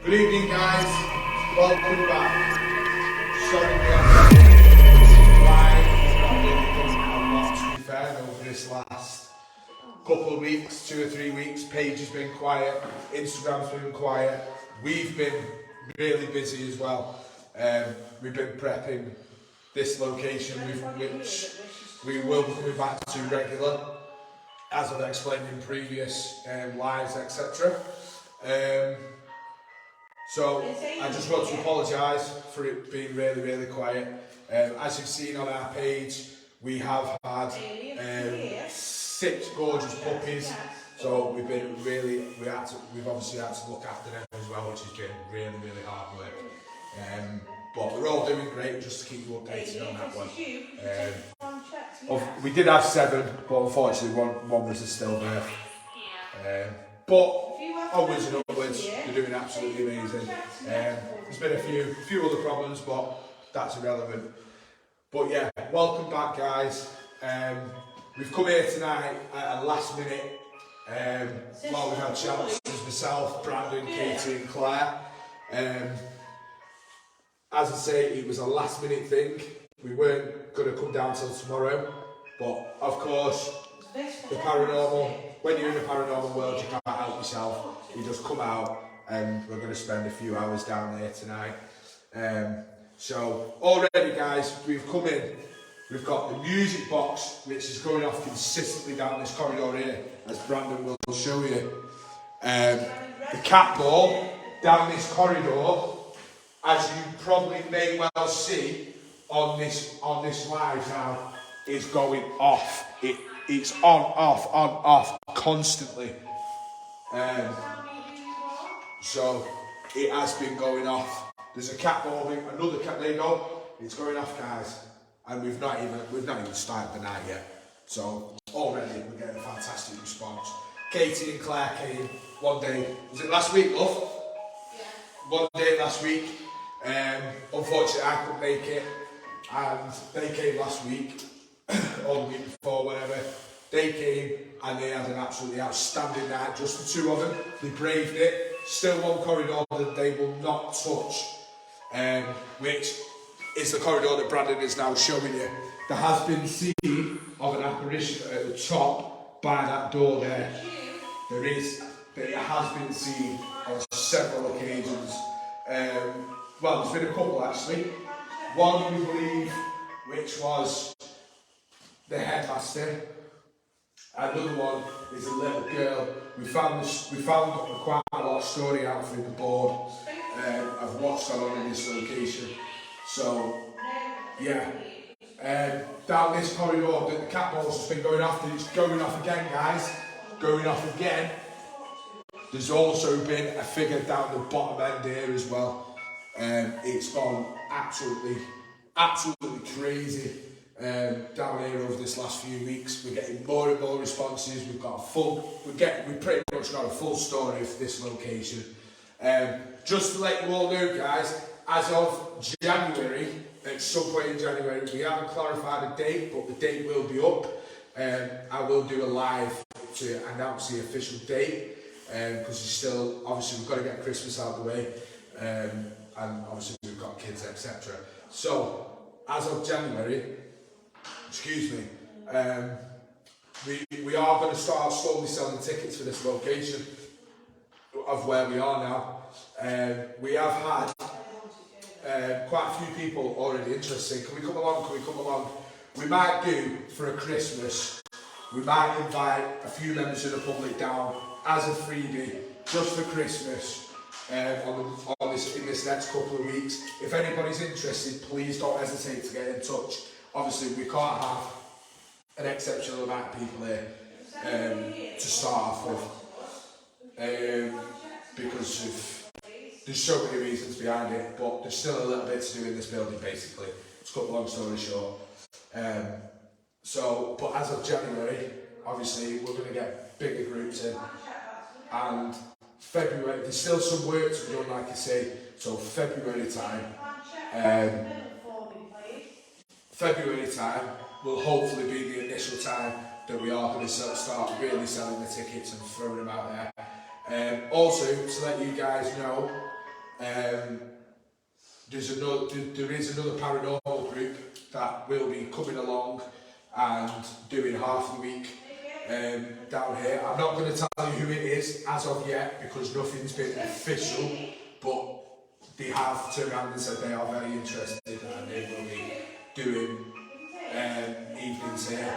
Good evening, guys. Welcome back. Sorry we are live. We've not really done a lot, to be fair, over this last couple of weeks, 2 or 3 weeks. Page has been quiet. Instagram's been quiet. We've been really busy as well. We've been prepping this location, which we will be coming back to regular, as I've explained in previous lives, etc. So I just want to apologise for it being really quiet. As you've seen on our page, we have had 6 gorgeous puppies. So we've obviously had to look after them as well, which has been really hard work. But they're all doing great, just to keep you updated on that one. We did have 7, but unfortunately one was a stillbirth. But onwards and upwards, they're doing absolutely amazing. There's been a few other problems, but that's irrelevant. But yeah, welcome back, guys. We've come here tonight at a last minute. While we've had chats, there's myself, Brandon, Katie and Claire. As I say, it was a last minute thing. We weren't going to come down till tomorrow, but of course, the paranormal, when you're in the paranormal world, you can't help yourself. You just come out and we're going to spend a few hours down there tonight. So already, guys, we've come in. We've got the music box, which is going off consistently down this corridor here, as Brandon will show you. The cat ball down this corridor, as you probably may well see on this live now, is going off. It's on, off, constantly. So it has been going off. There's a cat ball, another cat. There you go. It's going off, guys, and we've not even started the night yet. So already we're getting a fantastic response. Katie and Claire came one day. Was it last week, love? Yeah. One day last week. Unfortunately, I couldn't make it, and they came last week. Or the week before, whatever. They came and they had an absolutely outstanding night, just the 2 of them. They braved it. Still one corridor that they will not touch, which is the corridor that Brandon is now showing you. There has been seen of an apparition at the top by that door there. It has been seen on several occasions. Well, there's been a couple actually. One, we believe, which was the headmaster. Another one is a little girl. We found quite a lot of story out through the board of what's gone on in this location. So yeah, down this corridor, the cat ball's just been going off. It's going off again, guys. Going off again. There's also been a figure down the bottom end here as well. It's gone absolutely crazy. Down here over this last few weeks, we're getting more and more responses. We pretty much got a full story for this location. Just to let you all know, guys, as of January, at some point in January, we haven't clarified a date, but the date will be up. I will do a live to announce the official date, because obviously we've got to get Christmas out of the way, and obviously we've got kids, etc. So, as of January, we are going to start slowly selling tickets for this location of where we are now. We have had quite a few people already interested. Can we come along? We might do for a Christmas. We might invite a few members of the public down as a freebie just for Christmas. In this next couple of weeks. If anybody's interested, please don't hesitate to get in touch. Obviously, we can't have an exceptional amount of people here to start off with, because there's so many reasons behind it, but there's still a little bit to do in this building, basically. To cut the long story short. But as of January, obviously, we're going to get bigger groups in, and February, there's still some work to be done, like I say, so February time will hopefully be the initial time that we are going to start really selling the tickets and throwing them out there. Also, to let you guys know, there is another paranormal group that will be coming along and doing half the week down here. I'm not going to tell you who it is as of yet because nothing's been official, but they have turned around and said they are very interested and they will be doing evenings here.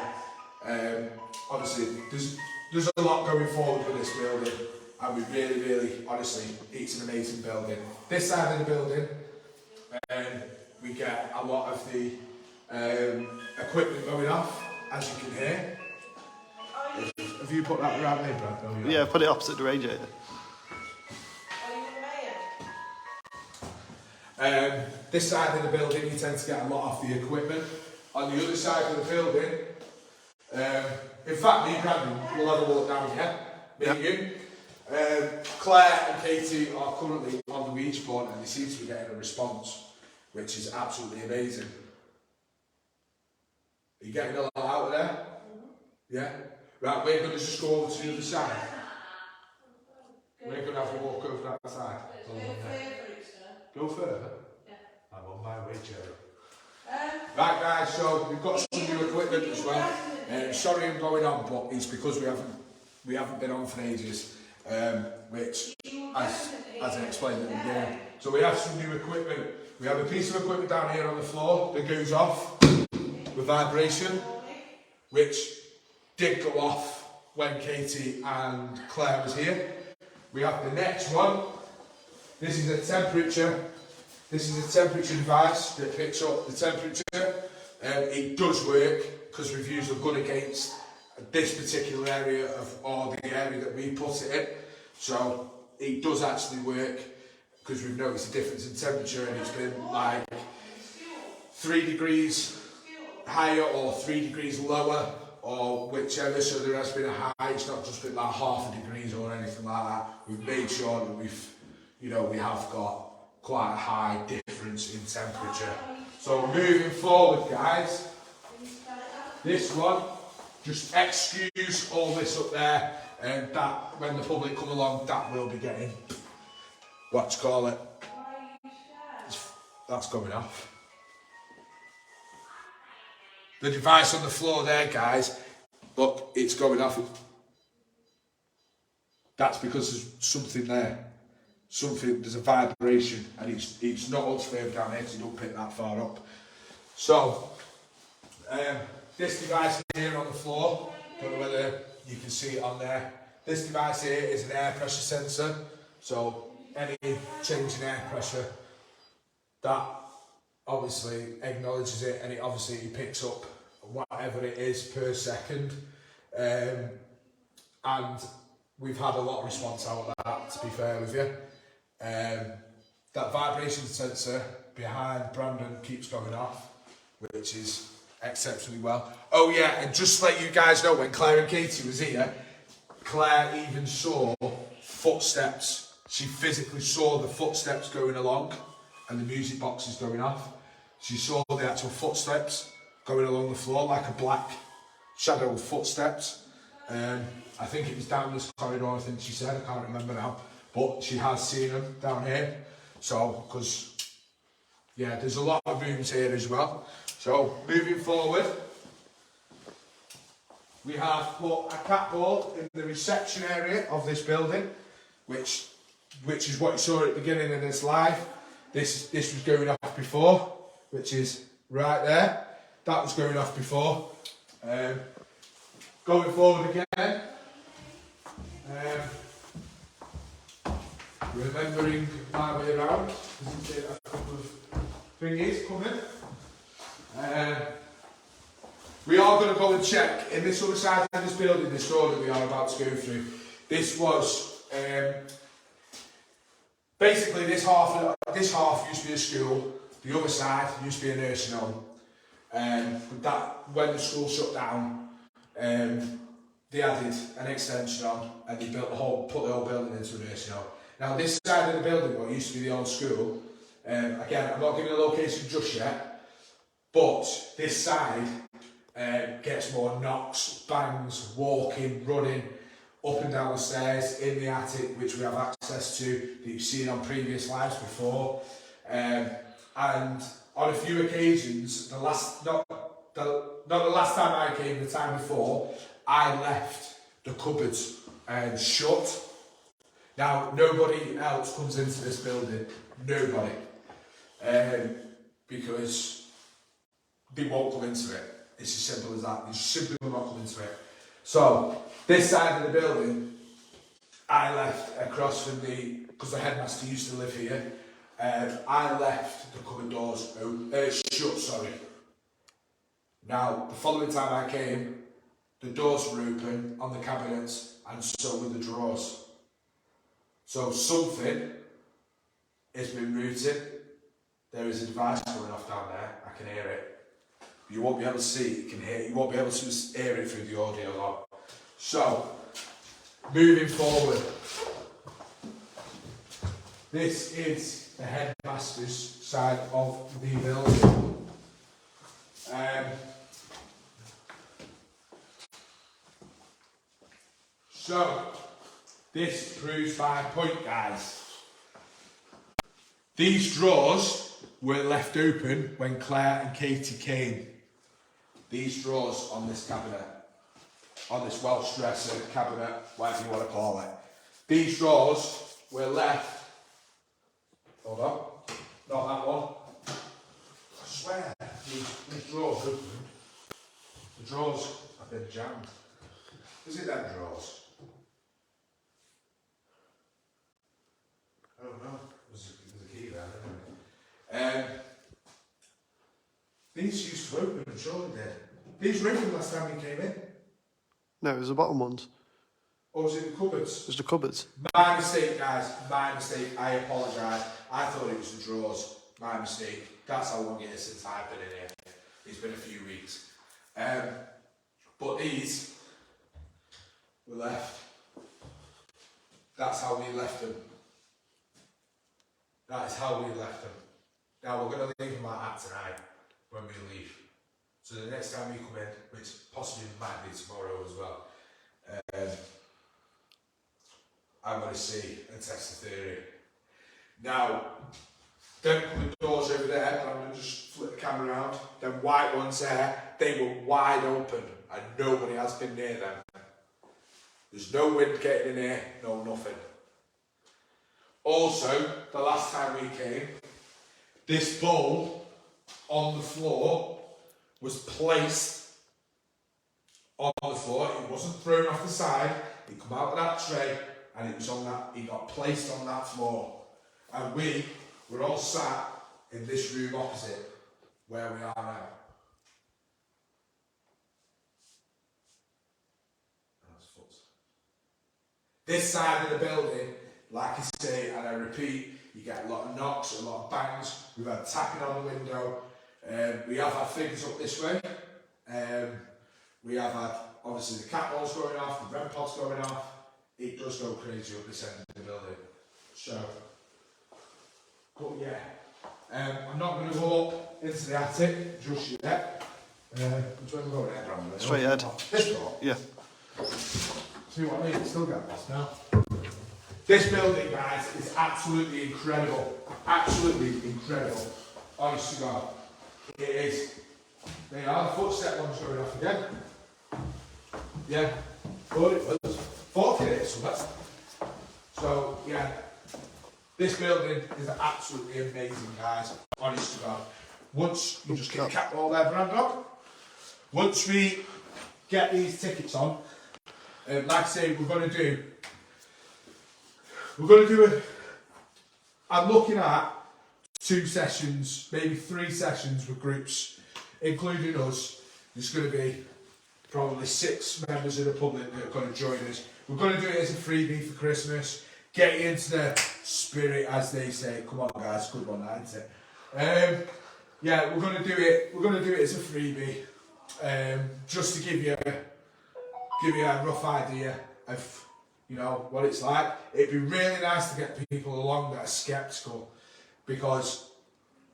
Obviously, there's a lot going forward with this building, and we really, honestly, it's an amazing building. This side of the building, we get a lot of the equipment going off, as you can hear. Have you put that around there, Brad? Oh, yeah, put it opposite the radiator. This side of the building, you tend to get a lot of the equipment. On the other side of the building, in fact, me and Brandon will have a walk down here. Me and you. Claire and Katie are currently on the Ouija board and they seem to be getting a response, which is absolutely amazing. Are you getting a lot out of there? Yeah? Right, we're going to just go over to the other side. We're going to have a walk over that side. Go further? Yeah. I'm on my way, Jerry. Right guys, so we've got some new equipment as well. Sorry I'm going on, but it's because we haven't been on for ages, which, as I explained at the beginning. So we have some new equipment. We have a piece of equipment down here on the floor that goes off with vibration, which did go off when Katie and Claire was here. We have the next one. This is a temperature. This is a temperature device that picks up the temperature. It does work because we've used a gun against this particular area or the area that we put it in. So it does actually work because we've noticed a difference in temperature and it's been like 3 degrees higher or 3 degrees lower or whichever. So there has been a high. It's not just been like half a degree or anything like that. We've made sure that we have got quite a high difference in temperature. So moving forward, guys, this one, just excuse all this up there, and that when the public come along, that will be getting, what you call it, that's going off. The device on the floor there, guys, look, it's going off. That's because there's something there. There's a vibration, and it's not us further down here, so you don't pick that far up. So, this device here on the floor, don't know whether you can see it on there. This device here is an air pressure sensor, so any change in air pressure, that obviously acknowledges it, and it picks up whatever it is per second. And we've had a lot of response out of that, to be fair with you. That vibration sensor behind Brandon keeps going off, which is exceptionally well. Oh yeah, and just to let you guys know, when Claire and Katie was here, Claire even saw footsteps. She physically saw the footsteps going along and the music boxes going off. She saw the actual footsteps going along the floor, like a black shadow of footsteps. I think it was down this corridor, I think she said, I can't remember now. But she has seen them down here. So, because, yeah, there's a lot of rooms here as well. So, moving forward, we have put a cat ball in the reception area of this building, which is what you saw at the beginning of this live. This was going off before, which is right there. That was going off before. Going forward again. Remembering my way around, there's a couple of thingies coming. We are going to go and check in this other side of this building, this door that we are about to go through. This was basically this half used to be a school, the other side used to be a nursing home. But that, when the school shut down, they added an extension on and they put the whole building into a nursing home. Now this side of the building, what used to be the old school, again, I'm not giving a location just yet, but this side gets more knocks, bangs, walking, running, up and down the stairs, in the attic, which we have access to, that you've seen on previous lives before. And on a few occasions, not the last time I came, the time before, I left the cupboards shut. Now, nobody else comes into this building, nobody, because they won't come into it. It's as simple as that. They simply will not come into it. So, this side of the building, I left across from because the headmaster used to live here, I left the cupboard doors shut, sorry. Now, the following time I came, the doors were open on the cabinets, and so were the drawers. So something has been rooted. There is a device going off down there. I can hear it. You won't be able to see it. You can hear it. You won't be able to hear it through the audio log. So, moving forward, this is the headmaster's side of the building. So, this proves my point, guys. These drawers were left open when Claire and Katie came. These drawers on this cabinet, on this Welsh dresser cabinet, whatever you want to call it. These drawers were left. Hold on, not that one. I swear, these drawers opened. The drawers have been jammed. Is it them drawers? I don't know. There's a key there, isn't there? These used to open, I'm sure they did. These were open last time we came in. No, it was the bottom ones. Or was it the cupboards? It was the cupboards. My mistake, guys. My mistake. I apologise. I thought it was the drawers. My mistake. That's how long it is since I've been in here. It's been a few weeks. But these were left. That's how we left them. That is how we left them. Now we're going to leave them like that tonight when we leave. So the next time we come in, which possibly might be tomorrow as well, I'm going to see and test the theory. Now, them cupboard doors over there, I'm going to just flip the camera around. Them white ones there, they were wide open and nobody has been near them. There's no wind getting in here, no nothing. Also, the last time we came, this bowl on the floor was placed on the floor. It wasn't thrown off the side. It came out of that tray and it was on that. It got placed on that floor, and we were all sat in this room opposite where we are now. This side of the building, like I say and I repeat, you get a lot of knocks, a lot of bangs. We've had tapping on the window. We have had things up this way. We have had, obviously, the cat balls going off, the REM pods going off. It does go crazy up this end of the building. So, but yeah, I'm not going to go up into the attic just yet. Which way are we going there, Brandon? Straight ahead. This door? Yeah. See what I mean? Still get lost now. This building, guys, is absolutely incredible. Absolutely incredible. Honest to God. It is. They are the footstep ones going off again. Yeah. Thought it was 40 days, something. So, yeah. This building is absolutely amazing, guys. Honest to God. Once you just get the cat ball there, Brandon. Once we get these tickets on, like I say, we're going to do I'm looking at 2 sessions, maybe 3 sessions with groups, including us. There's going to be probably 6 members of the public that are going to join us. We're going to do it as a freebie for Christmas, get you into the spirit, as they say. Come on, guys, good one, isn't it? Yeah, we're going to do it as a freebie, just to give you a rough idea of, you know, what it's like. It'd be really nice to get people along that are sceptical, because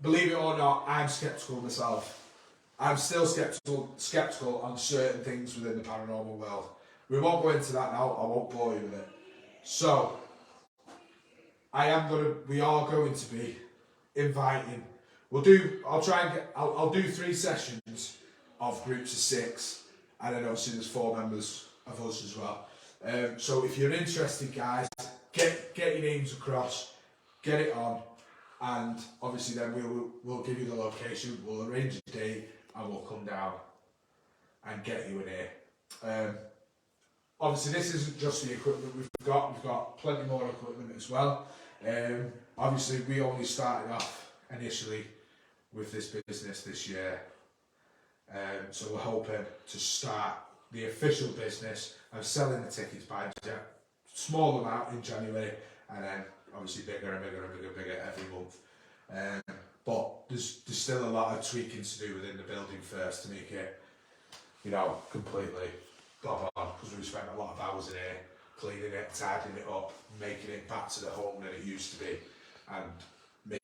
believe it or not, I'm sceptical myself. I'm still sceptical on certain things within the paranormal world. we won't go into that now. I won't bore you with it. So, we are going to be inviting. I'll do 3 sessions of groups of 6, and then obviously there's 4 members of us as well. So if you're interested, guys, get your names across, get it on, and obviously then we'll give you the location, we'll arrange a date, and we'll come down and get you in here. Obviously this isn't just the equipment we've got plenty more equipment as well. Obviously we only started off initially with this business this year, so we're hoping to start the official business of selling the tickets by a small amount in January, and then obviously bigger and bigger and bigger every month. But there's still a lot of tweaking to do within the building first to make it, completely bob on, because we've spent a lot of hours in here cleaning it, tidying it up, making it back to the home that it used to be, and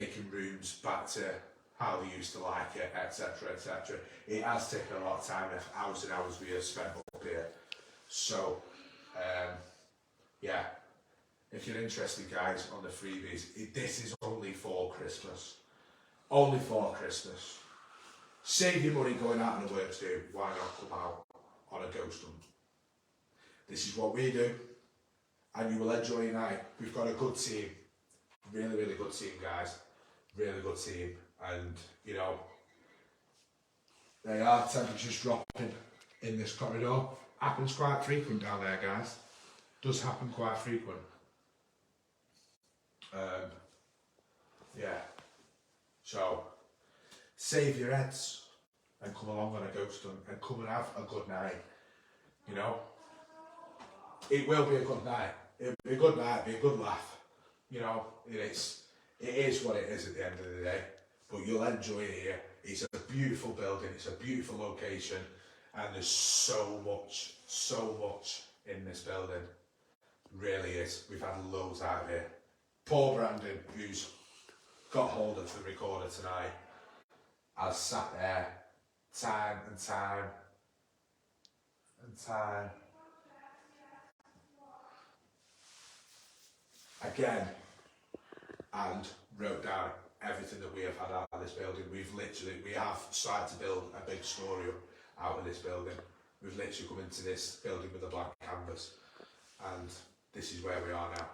making rooms back to how they used to like it, etc, etc. It has taken a lot of time, hours and hours we have spent up here. So, yeah, if you're interested, guys, on the freebies, this is only for Christmas. Only for Christmas. Save your money going out on the work to do. Why not come out on a ghost hunt? This is what we do, and you will enjoy your night. We've got a good team. Really, really good team, guys. Really good team. And, they are temperatures dropping in this corridor. Happens quite frequent down there, guys. Does happen quite frequent. Yeah. So, save your heads and come along on a ghost hunt and come and have a good night. It will be a good night. It'll be a good night, be a good laugh. It is what it is at the end of the day. But you'll enjoy it here. It's a beautiful building, it's a beautiful location, and there's so much in this building. Really is. We've had loads out of here. Paul Brandon, who's got hold of the recorder tonight, has sat there time and time again and wrote down everything that we have had out of this building. We have started to build a big story out of this building. We've literally come into this building with a blank canvas, and this is where we are now.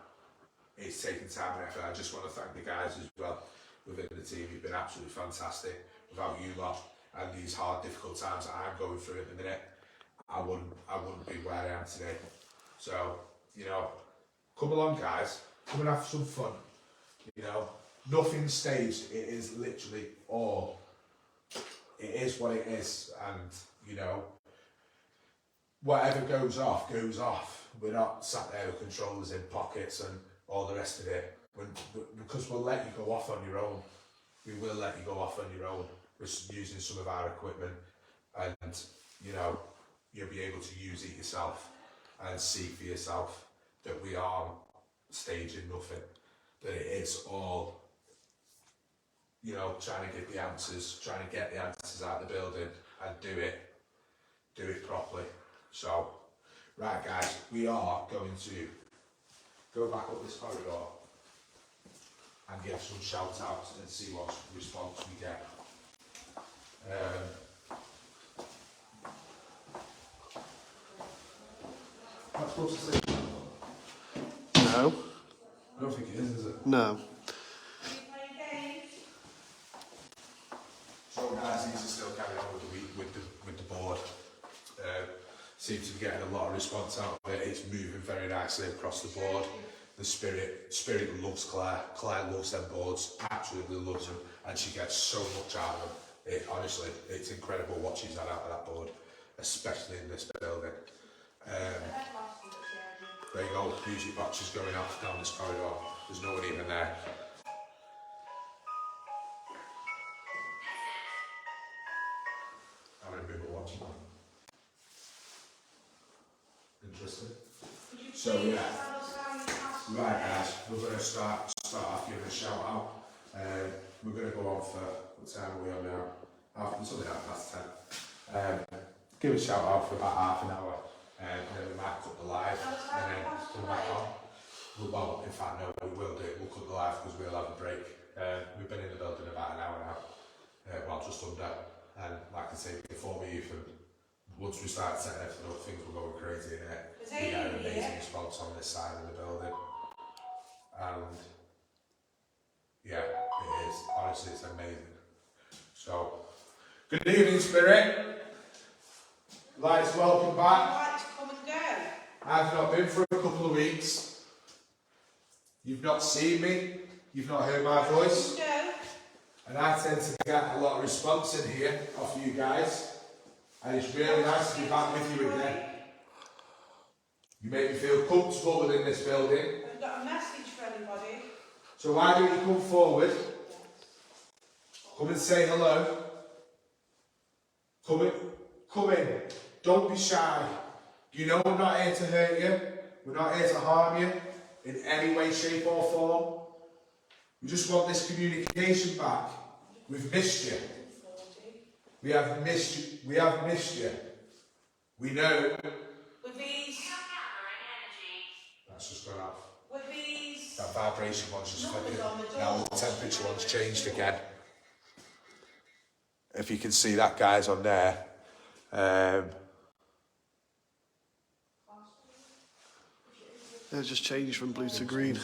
It's taken time and effort. I just want to thank the guys as well within the team. You've been absolutely fantastic. Without you lot and these hard, difficult times that I'm going through at the minute, I wouldn't be where I am today. So, come along, guys. Come and have some fun. Nothing staged. It is literally all. It is what it is, and whatever goes off goes off. We're not sat there with controllers in pockets and all the rest of it. Because we'll let you go off on your own. We will let you go off on your own. We're using some of our equipment, and you'll be able to use it yourself and see for yourself that we aren't staging nothing. That it is all, trying to get the answers out of the building and do it properly. So, right, guys, we are going to go back up this corridor and give some shout outs and see what response we get. That's supposed to say No. I don't think it is it? No. So guys, these are still carrying on with the board. Seems to be getting a lot of response out of it. It's moving very nicely across the board. The Spirit loves Claire. Claire loves them boards, absolutely loves them, and she gets so much out of them. Honestly, it's incredible what she's had out of that board, especially in this building. There you go, music boxes going off down this corridor. There's no one even there. How many people watching? Interesting. So yeah, right guys, we're going to start off giving a shout out. We're going to go on for, what time are we on now? It's only 10:30. Give a shout out for about half an hour. and then we might cut the live and then come back on. Well, in fact, no, we will do it. We'll cut the live because we'll have a break. We've been in the building about an hour now, well, just under. And like I say, before we even, once we start setting everything up, things will go crazy in it. We get an amazing response on this side of the building. And yeah, it is. Honestly, it's amazing. So, good evening, Spirit. Lights, welcome back. I'd like to come and go. I've not been for a couple of weeks. You've not seen me. You've not heard my voice. Go. And I tend to get a lot of response in here off you guys. And it's really nice to be back with you again. You make me feel comfortable within this building. I've got a message for anybody. So why don't you come forward? Come and say hello. Come in. Don't be shy. You know we're not here to hurt you. We're not here to harm you in any way, shape or form. We just want this communication back. We've missed you. We have missed you. We have missed you. We know. With these. That's just gone off. With these. That vibration one's just flickered. On the door. Now the temperature one's changed again. If you can see that, guys, on there. It just changed from blue to green.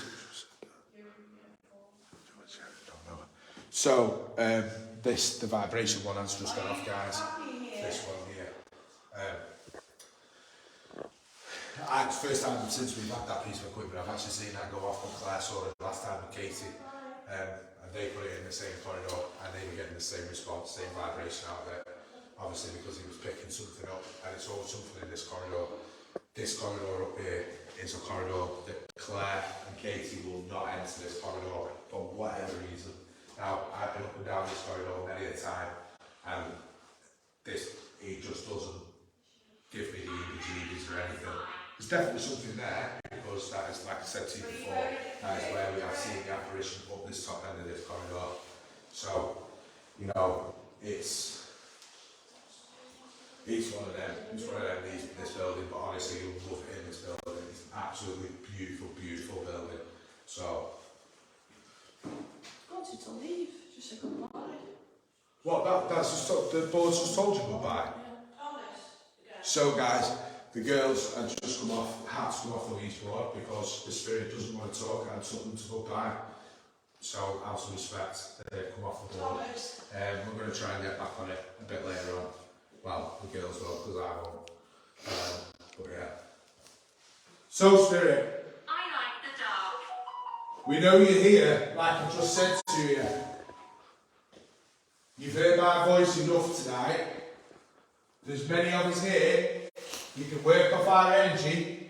So, the vibration one has just gone off, guys. This one here. It's the first time since we've had that piece of equipment, I've actually seen that go off when Claire saw it last time with Katie. And they put it in the same corridor and they were getting the same response, same vibration out of it. Obviously because he was picking something up and it's always something in this corridor. This corridor up here is a corridor that Claire and Katie will not enter this corridor for whatever reason. Now, I've been up and down this corridor many a time and it just doesn't give me the heebie-jeebies or anything. There's definitely something there because that is, like I said to you before, that is where we have seen the apparition up this top end of this corridor. So, you know, it's one of them. It's one of them, this building, but honestly, you'll love it in this building. It's an absolutely beautiful, beautiful building. So, Wanted to leave. Just say goodbye. what? That's just the board's just told you goodbye. So, guys, the girls had just come off, had to come off the leash board because the Spirit doesn't want to talk and told them to go by. So, out of respect, they've come off the board. We're going to try and get back on it a bit later on. Well, the girls will, because I won't. But yeah. So, Spirit. I like the dark. We know you're here, like I just said to you. You've heard my voice enough tonight. There's many of us here. You can work off our energy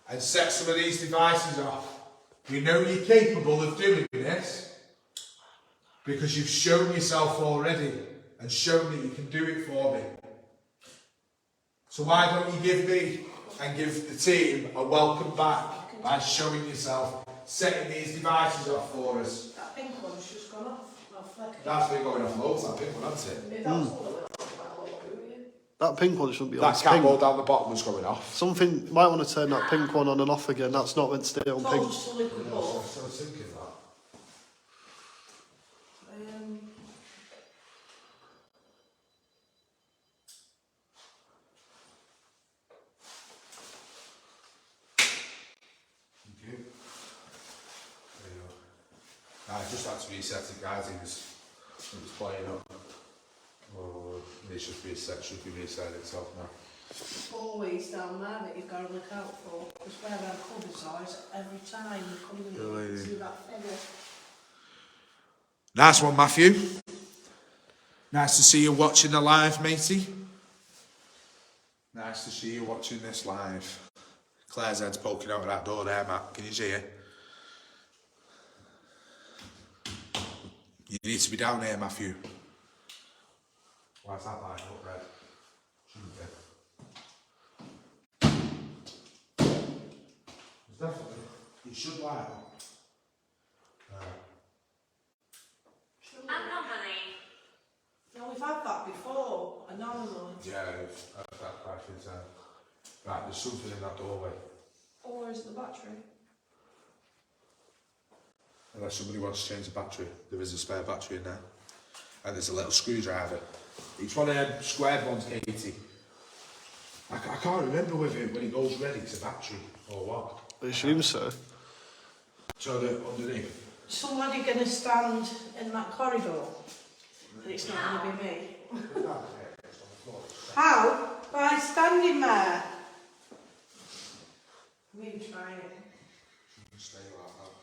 and set some of these devices off. We know you're capable of doing this because you've shown yourself already and shown that you can do it for me. So why don't you give me and give the team a welcome back by showing yourself, setting these devices off for us. That pink one's just gone off. That's been going off loads, that pink one, hasn't it? That pink one shouldn't be on. That It's cat pink. ball down the bottom was going off. Something, you might want to turn that pink one on and off again. That's not meant to stay on pink. I was thinking that. I just had to reset it, guys. It was playing up. Oh, it should be reset itself now. It's always down there that you've got to look out for. Because where our cupboards are, is every time you come in, you see that figure. Nice one, Matthew. Nice to see you watching the live, matey. Nice to see you watching this live. Claire's head's poking out of that door there, Matt. Can you see it? You need to be down here, Matthew. Why is that light up red? Shouldn't be. It's definitely. It should light up. Anomaly. No, we've had that before. Anomaly. Yeah, I've had quite a few times. Right, there's something in that doorway. Or is it the battery? Unless somebody wants to change the battery, there is a spare battery in there. And there's a little screwdriver. Each one of them squared ones, 80. I can't remember whether when it goes red it's a battery or what. I assume so. So the underneath. Somebody going to stand in that corridor, and it's not going to be me. How? By standing there. Me try it. Stay like that.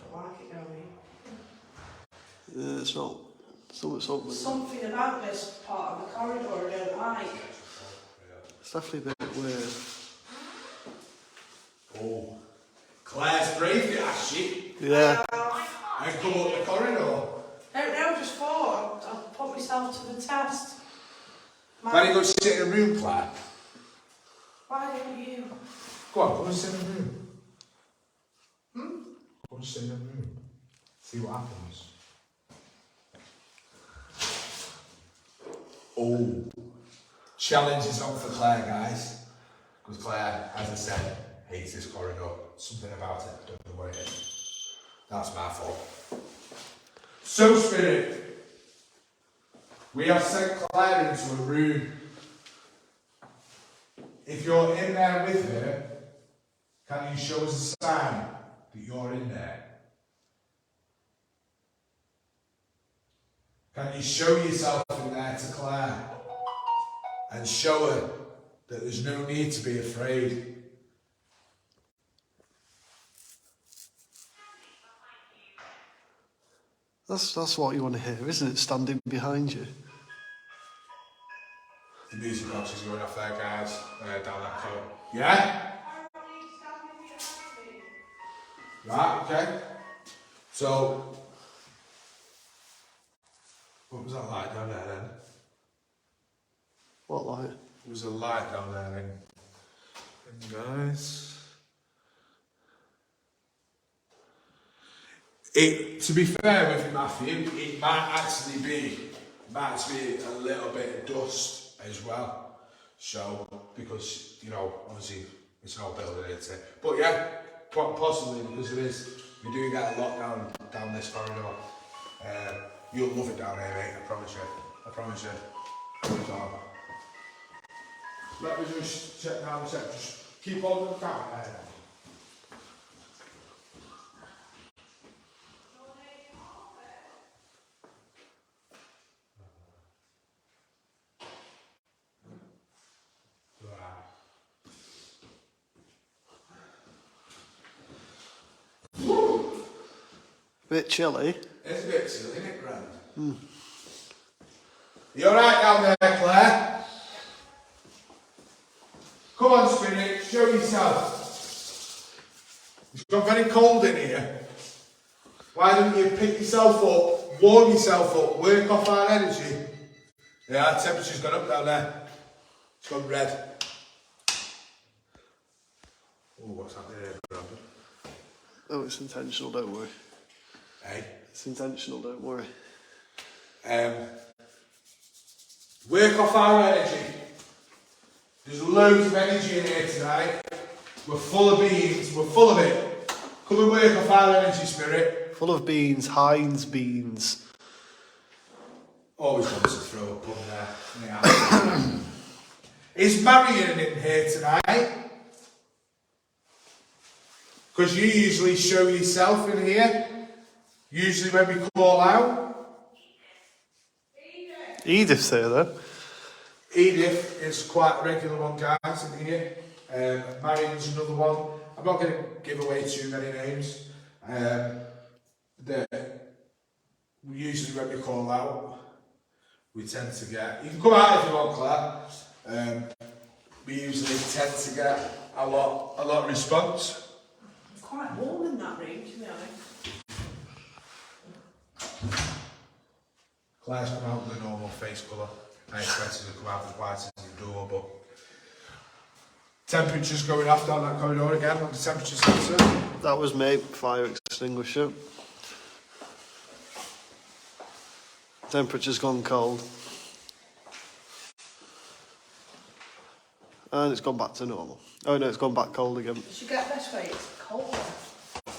Don't like it down here. Yeah, it's not. Something's up with it. Something about this part of the corridor I don't like. It's definitely a bit weird. Oh. Claire's braved it, has she? Yeah. And come up the corridor. I don't know, just thought I'd put myself to the test. Why don't you go sit in a room, Claire? Why don't you? Go on, go and sit in a room. Go and sit in a room. See what happens. Oh. Challenge is up for Claire, guys. Because Claire, as I said, hates this corridor. Something about it, I don't know what it is. That's my fault. So, Spirit, we have sent Claire into a room. If you're in there with her, can you show us a sign that you're in there? Can you show yourself in there to Claire and show her that there's no need to be afraid? That's what you want to hear, isn't it? Standing behind you. The music box is going off there, guys, down that corridor. Yeah? Right, okay. So, what was that light down there then? What light? There was a light down there then. And guys. To be fair with you, Matthew, it might actually be a little bit of dust as well. So, because, you know, obviously it's an old building, isn't it? But yeah, possibly because we do get a lot down this corridor. You'll love it down here, mate, I promise you. I promise you. So, let me just check down the set. Just keep holding the camera there. Bit chilly. It's a bit silly, isn't it, Grant? You alright down there, Claire? Come on, Spirit, show yourself. It's got very cold in here. Why don't you pick yourself up, warm yourself up, work off our energy? Yeah, our temperature's gone up down there. It's gone red. Oh, what's happening here, Brandon? Oh, it's intentional, don't worry. Hey? It's intentional, don't worry. Work off our energy. There's loads of energy in here tonight. We're full of beans, we're full of it. Come and work off our energy, Spirit. Full of beans, Heinz beans. Always wants to throw a pun there. Is Marion in here tonight? Because you usually show yourself in here. Usually when we call out. Edith's here, though. Edith is quite a regular one, guys, in here. Marion's another one. I'm not going to give away too many names. Usually when we call out, we tend to get... You can come out if you want, We usually tend to get a lot of response. It's quite warm in that room, to be honest. Claire's come out with a normal face colour. I expected her to come out with white as the door, but temperature's going off down that corridor again on the temperature sensor. That was me, fire extinguisher. Temperature's gone cold. And it's gone back to normal. Oh no, it's gone back cold again. You should get this way, it's colder.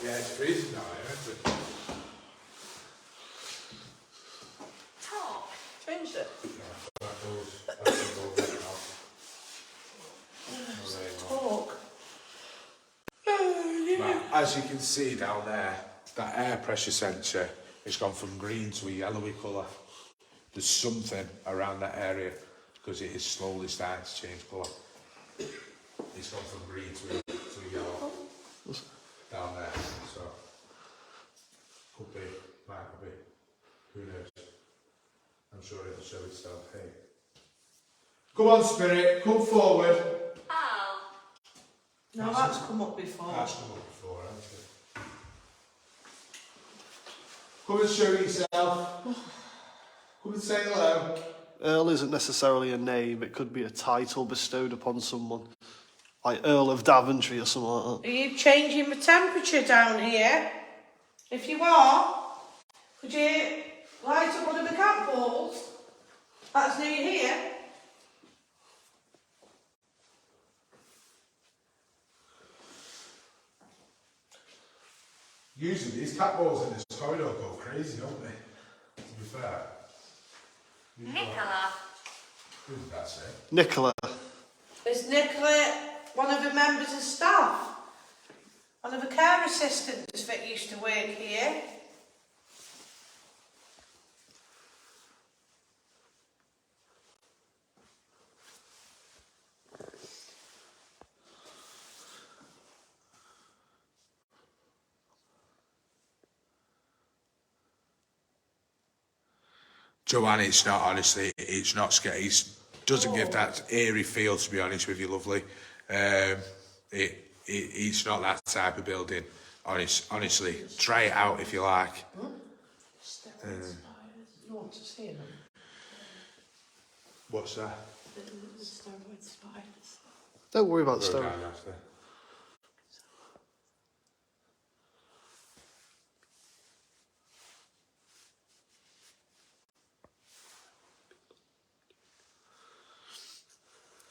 Yeah, it's freezing now, isn't it? Talk. Changed it. That goes Talk. Right, as you can see down there, that air pressure sensor has gone from green to a yellowy colour. There's something around that area because it is slowly starting to change colour. It's gone from green to a yellow down there, so could be, might not be, who knows. I'm sure it'll show itself. Hey, come on, Spirit, come forward. Oh. No, that's come up before. That's come up before, hasn't it? Come and show yourself. Come and say hello. Earl isn't necessarily a name, it could be a title bestowed upon someone. Like Earl of Daventry or something like that. Are you changing the temperature down here? If you are, could you light up one of the cat balls that's near here? Usually these cat balls in this corridor go crazy, don't they? To be fair. Nicola. Who did that say? Nicola. Is Nicola one of the members of staff? One of the care assistants that used to work here? Joanne, it's not, honestly, it's not scary. It doesn't give that eerie feel, to be honest with you, lovely. It's not that type of building, honestly. Try it out if you like. You want to see them? What's that? The steroid spiders. Don't worry about the Go story. down after.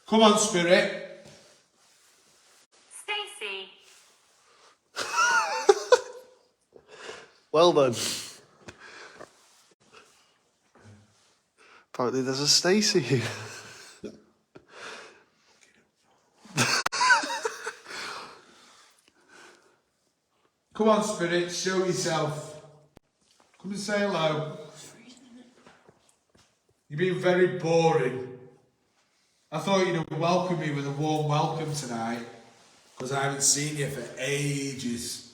Come on, Spirit. Stacy. Well then. Apparently there's a Stacey here. Come on, Spirit, show yourself. Come and say hello. You've been very boring. I thought you'd welcome me with a warm welcome tonight, because I haven't seen you for ages.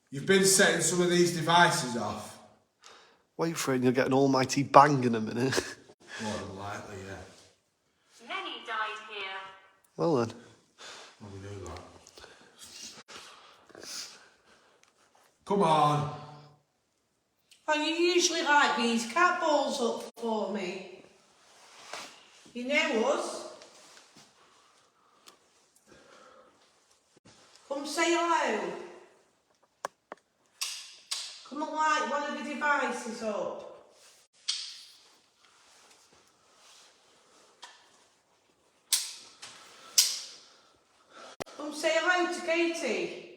You've been setting some of these devices off. Wait for it and you'll get an almighty bang in a minute. More than likely, yeah. Many died here. Well then. Well, we knew that. Come on. Oh, you usually like these cat balls up for me. You know us. Come say hello. Come and light one of the devices up. Come say hello to Katie.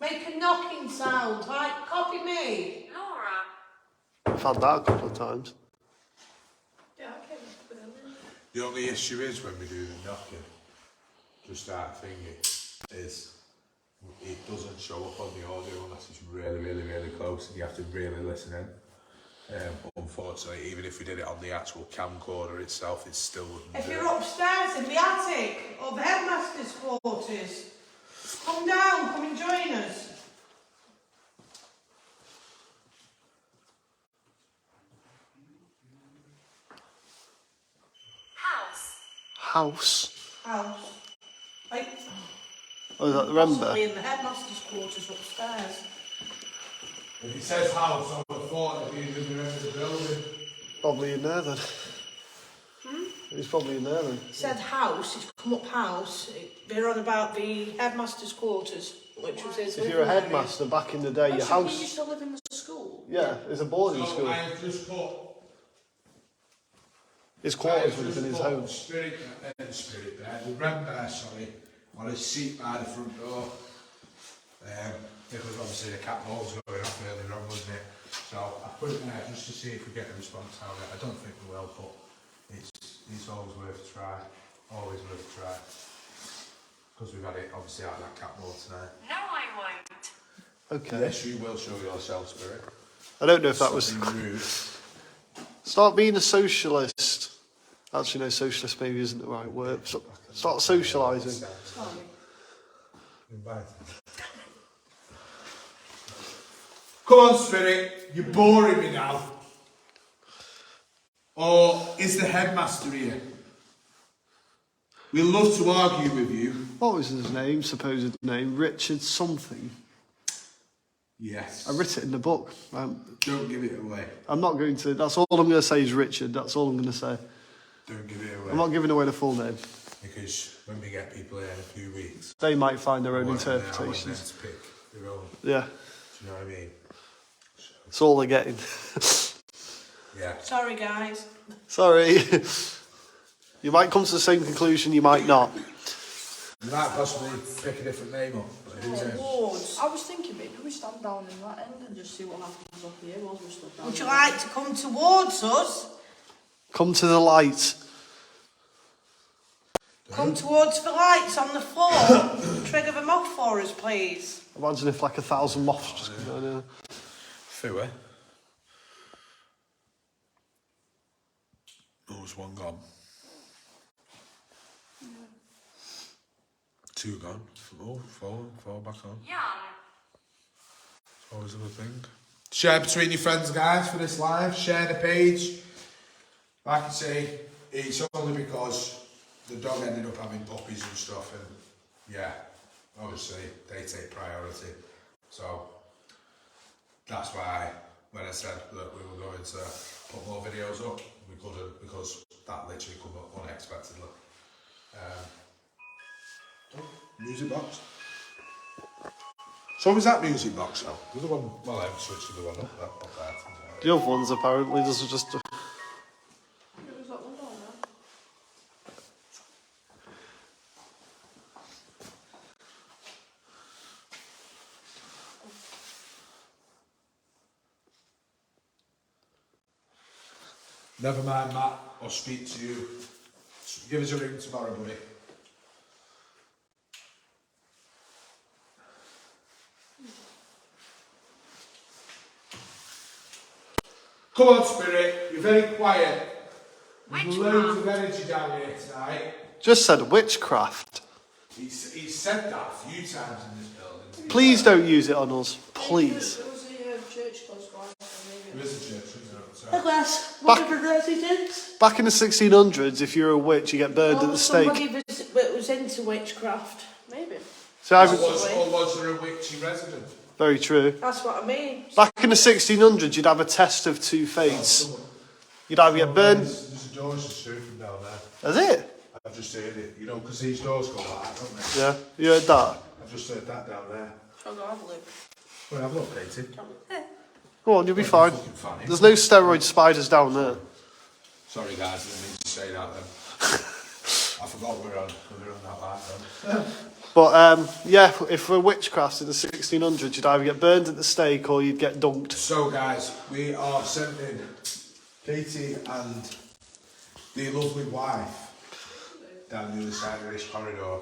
Make a knocking sound, like copy me. Laura. I've had that a couple of times. Yeah, I came up with them. The only issue is when we do the knocking, just that thingy, is it doesn't show up on the audio unless it's really, really, really close and you have to really listen in. unfortunately, even if we did it on the actual camcorder itself, it still wouldn't If do you're it. upstairs in the attic or the headmaster's quarters, come down, come and join us. House. House. Like, Oh, is that the Rember? possibly in the headmaster's quarters upstairs. If it says house, I would have thought it'd be in the rest of the building. Probably in there then. He's probably in there then. It said house, it's come up house. They're on about the headmaster's quarters, which was his If you're a headmaster back in the day, your You house. used to live in the school. Yeah, it's a boarding So school. I've just put. His quarters I've would have just been his put home. Spirit bed, the Rember, sorry, on his seat by the front door. Because obviously the cat ball's going off earlier on, wasn't it? So I put it there just to see if we get a response out of it. I don't think we will, but it's always worth a try. Always worth a try. Because we've had it obviously out of that cat ball tonight. No, I won't. Okay. Yes, you will show yourself, Spirit. I don't know if that was. Something rude. Start being a socialist. Actually, no, socialist maybe isn't the right word. Start socialising. Come on, Spirit, you're boring me now. Or is the headmaster here? We love to argue with you. What was his name? Supposed name? Richard something. Yes. I wrote it in the book. Don't give it away. I'm not going to. That's all I'm going to say is Richard. That's all I'm going to say. Don't give it away. I'm not giving away the full name. Because when we get people here in a few weeks, They might find their own I want them interpretations. to pick their own. Yeah, Do you know what I mean? that's all they're getting. Yeah. Sorry, guys. Sorry. You might come to the same conclusion, you might not. You might possibly pick a different name up. But who knows? Awards. I was thinking maybe we stand down in that end and just see what happens up here while we're stood down. Would you like to come towards us? Come to the light. Come towards the lights on the floor. Trigger them off for us, please. Imagine if like 1,000 moths just come down here. Few, eh? Oh, there's one gone. Two gone. Oh, four back on. Young. Always a good thing. Share between your friends, guys, for this live. Share the page. Like I say, it's only because the dog ended up having puppies and stuff, and yeah, obviously they take priority. So that's why when I said that we were going to put more videos up, we couldn't because that literally come up unexpectedly. Music box. So was that music box now? The other one, well, I haven't switched the one up there. The other ones apparently, this is just... Was that one down there? Never mind, Matt. I'll speak to you. Give us a ring tomorrow, buddy. Come on, Spirit. You're very quiet. There's loads of energy down here tonight. Just said witchcraft. He's said that a few times in this building. Please don't use it on us. Please. There was a church close by, so maybe. There is a church, isn't there? Douglas, Back- what the residents? Back in the 1600s, if you're a witch, you get burned at the stake. Somebody that was into witchcraft. Maybe. So Or was there a witchy resident? very true. That's what I mean. Back in the 1600s, you'd have a test of two fates. You'd either get burned... There's a door just through from down there. Is it? I've just heard it. You know, because these doors go like that, don't they? Yeah, you heard that? I've just heard that down there. Shall I go have a look? Well, I've not painted. Go on, you'll be fine. Fucking funny. There's no steroid spiders down there. Sorry guys, I didn't mean to say that then. I forgot we're on that live then. But yeah, if for witchcraft in the 1600s, you'd either get burned at the stake or you'd get dunked. So guys, we are sending Katie and the lovely wife down the other side of this corridor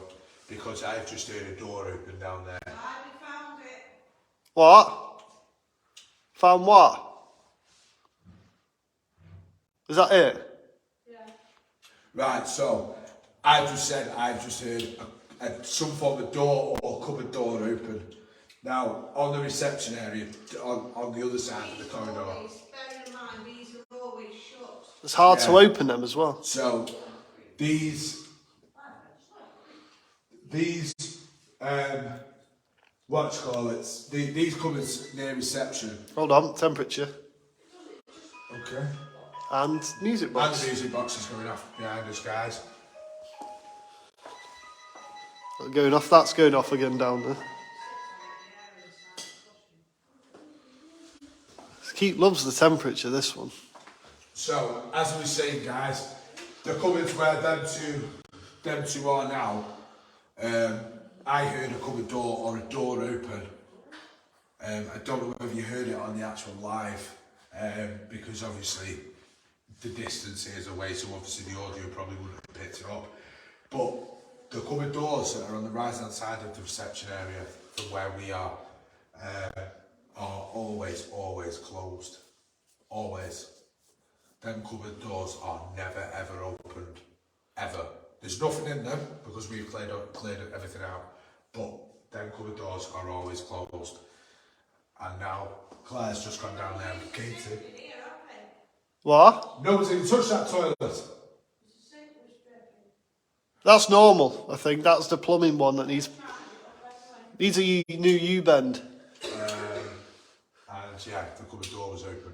because I've just heard a door open down there. I found it. What? Found what? Is that it? Right, so I've just heard some form of door or cupboard door open. Now, on the reception area, on the other side of the corridor. Bear in mind, these are always shut. It's hard to Yeah. open them as well. So these what do you call it? These cupboards near reception. Hold on, temperature. Okay. And music And box. the music box is going off behind us, guys. Going off, that's going off again down there. Keith loves the temperature, this one. So, as I was saying, guys, the cupboards where them two are now, I heard a cupboard door or a door open. I don't know whether you heard it on the actual live, because obviously the distance is away, so obviously the audio probably wouldn't have picked it up. But the cupboard doors that are on the right hand side of the reception area from where we are always closed. Always. Them cupboard doors are never ever opened. Ever. There's nothing in them because we've cleared everything out. But them cupboard doors are always closed. And now Claire's just gone down there with Katie. What? Nobody's even touched that toilet. That's normal, I think. That's the plumbing one that needs... Needs a new U-bend. And yeah, the cupboard door was open.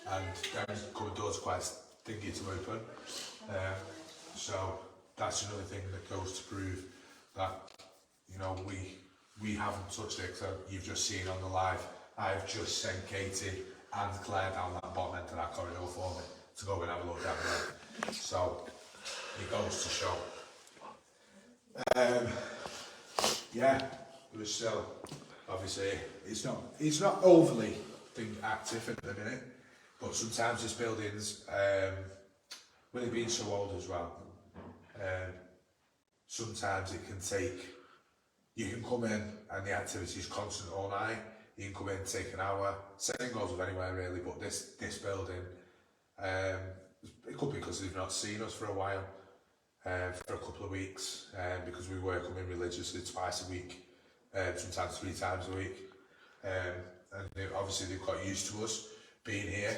And them cupboard doors are quite stingy to open. So that's another thing that goes to prove that, you know, we haven't touched it. So you've just seen on the live, I've just sent Katie and Claire down that bottom end of that corridor for me to go and have a look down there. So it goes to show. Yeah, it was still, obviously, it's not overly active at the minute, but sometimes this building's, with it being so old as well, sometimes it can take, you can come in and the activity is constant all night, you can come in and take an hour, same goes with anywhere really, but this building, it could be because they've not seen us for a while, for a couple of weeks, because we were coming religiously twice a week, sometimes 3 times a week, and obviously they've got used to us being here,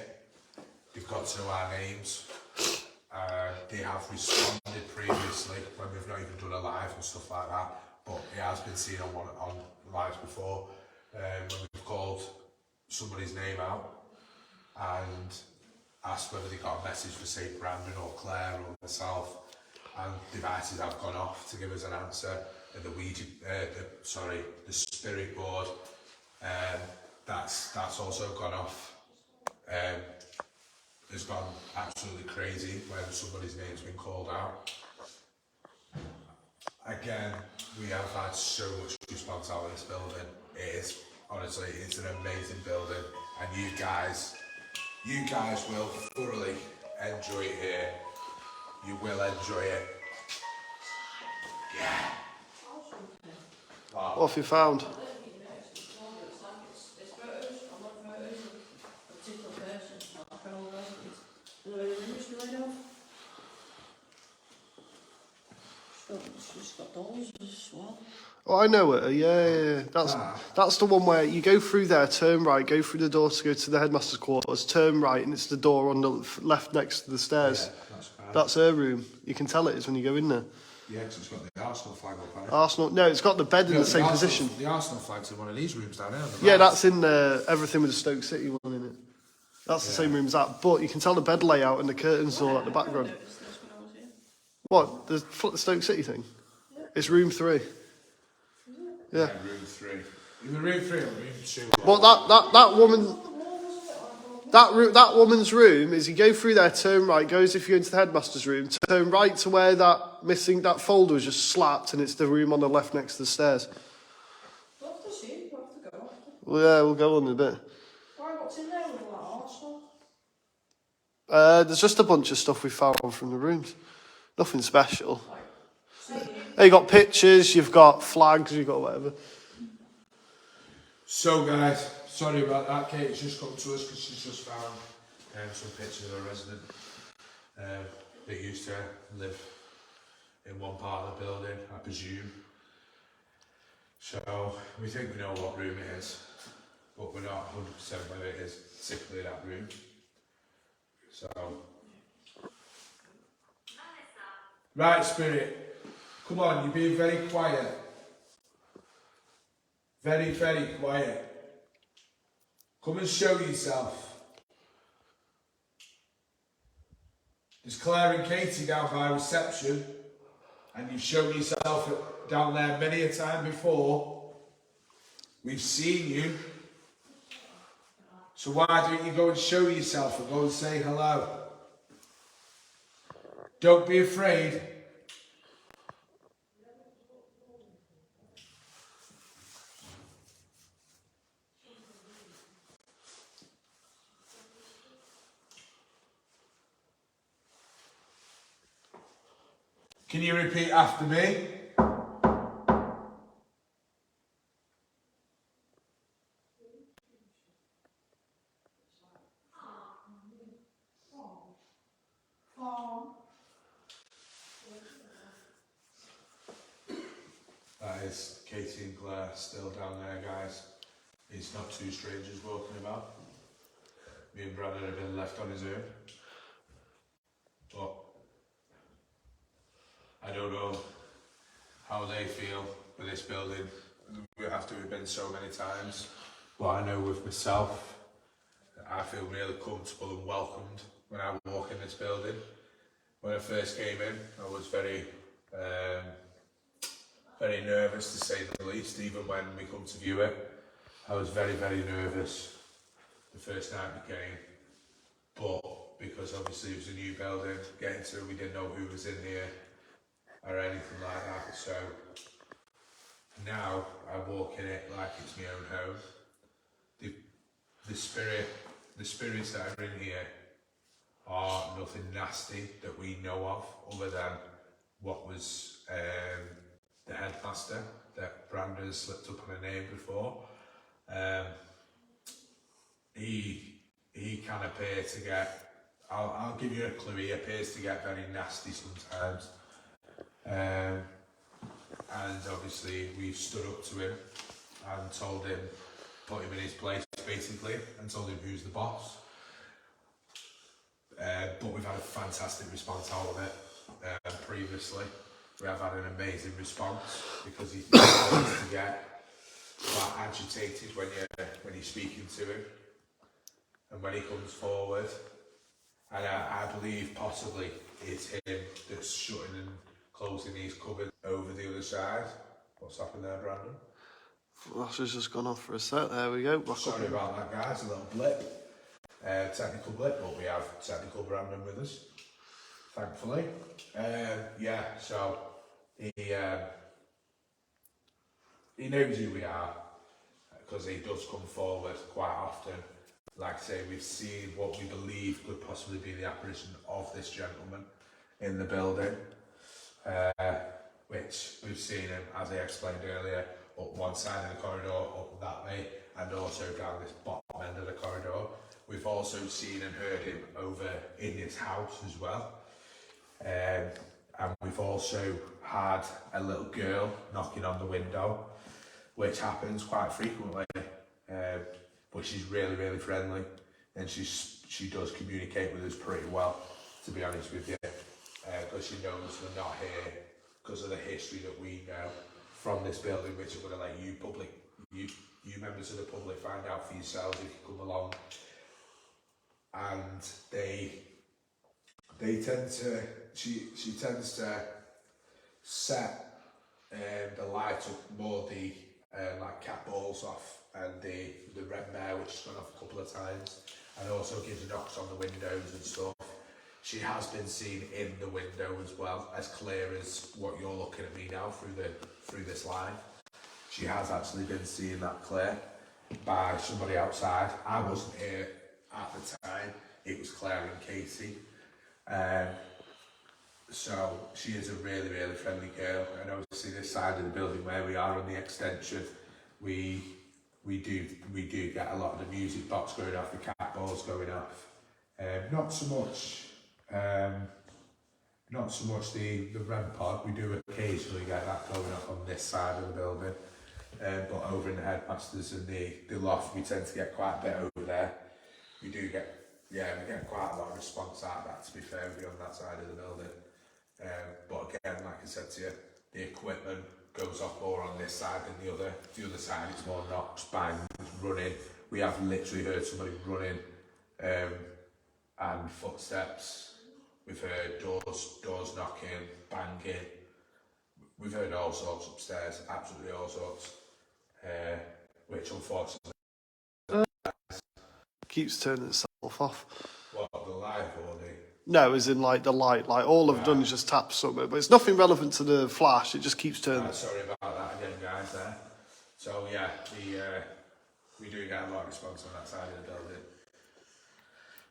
they've got to know our names, they have responded previously when we've not even done a live and stuff like that, but it has been seen on lives before, when we've called somebody's name out and asked whether they got a message for say Brandon or Claire or myself, and devices have gone off to give us an answer, and the spirit board, that's also gone off. It's gone absolutely crazy when somebody's name's been called out. Again, we have had so much response out in this building. It is, honestly, it's an amazing building, and you guys will thoroughly enjoy it here. You will enjoy it. Yeah. What have you found? Oh, I know it. Yeah. That's the one where you go through there, turn right, go through the door to go to the headmaster's quarters, turn right, and it's the door on the left next to the stairs. Yeah, that's her room. You can tell it is when you go in there. Yeah, because it's got the Arsenal flag up on it. Arsenal. No, it's got the bed in the same position. The Arsenal flag's in one of these rooms down there. Yeah, that's in everything with the Stoke City one in it. That's the same room as that, but you can tell the bed layout and the curtains all at the background. What? The Stoke City thing? Yeah. It's room 3. Yeah. Room 3. Either room 3 or room 2. Well, that woman's room is you go through there, turn right, goes if you go into the headmaster's room, turn right to where that folder was just slapped, and it's the room on the left next to the stairs. We'll have to see. We'll have to go. Well, yeah, we'll go on in a bit. Why, what's in there with that Arsenal? There's just a bunch of stuff we found from the rooms. Nothing special. You got pictures, you've got flags, you've got whatever. So guys, sorry about that. Kate's just come to us because she's just found some pictures of a resident that used to live in one part of the building, I presume. So we think we know what room it is, but we're not 100% whether it is particularly that room. So, right, Spirit, come on, you're being very quiet. Very, very quiet. Come and show yourself. There's Claire and Katie down by reception, and you've shown yourself down there many a time before. We've seen you. So why don't you go and show yourself and go and say hello? Don't be afraid. Can you repeat after me? That is Katie and Claire still down there, guys. It's not two strangers walking about. Me and Brandon have been left on his own. But I don't know how they feel with this building after we've been so many times. But I know with myself, I feel really comfortable and welcomed when I walk in this building. When I first came in, I was very nervous to say the least. Even when we come to view it, I was very, very nervous the first night we came. But because obviously it was a new building, getting to it, we didn't know who was in here or anything like that. So now I walk in it like it's my own home. The spirits that are in here are nothing nasty that we know of, other than what was the headmaster that Brandon slipped up on a name before. He can appear to get, I'll give you a clue, he appears to get very nasty sometimes. And obviously we've stood up to him and told him, put him in his place basically, and told him who's the boss. But we've had a fantastic response out of it previously. We have had an amazing response because he's starting to get quite agitated when you're speaking to him and when he comes forward. And I believe possibly it's him that's shutting and closing these cupboards over the other side. What's happened there, Brandon? Flash just gone off for a sec. There we go. Sorry about that, guys. A little blip. Technical blip, but we have technical Brandon with us, thankfully. So he knows who we are because he does come forward quite often. Like I say, we've seen what we believe could possibly be the apparition of this gentleman in the building, which we've seen him, as I explained earlier, up one side of the corridor, up that way, and also down this bottom end of the corridor. We've also seen and heard him over in his house as well. And we've also had a little girl knocking on the window, which happens quite frequently. But she's really, really friendly, and she does communicate with us pretty well, to be honest with you, because she knows we're not here because of the history that we know from this building, which I'm going to let you members of the public find out for yourselves if you come along. And they tend to, she tends to set the light up more the like cat balls off, and the red mare, which has gone off a couple of times, and also gives knocks on the windows and stuff. She has been seen in the window as well, as clear as what you're looking at me now through this live. She has actually been seen that clear by somebody outside. I wasn't here at the time. It was Claire and Katie. So she is a really, really friendly girl. And obviously this side of the building where we are on the extension, we do get a lot of the music box going off, the cat balls going off. Not so much. Not so much the REM pod. We do occasionally get that going up on this side of the building, but over in the headmasters and the loft, we tend to get quite a bit over there. We do get, we get quite a lot of response out of that. To be fair, we on that side of the building. But again, like I said to you, the equipment goes off more on this side than the other. The other side, it's more knocks, bangs, running. We have literally heard somebody running, and footsteps. We've heard doors knocking, banging. We've heard all sorts upstairs, absolutely all sorts. Which unfortunately Keeps turning itself off. what the live or the No, as in like the light. Like all I've done is just tap something, but it's nothing relevant to the flash. It just keeps turning. sorry about that again, guys. There. So yeah, we do get a lot of response on that side of the building.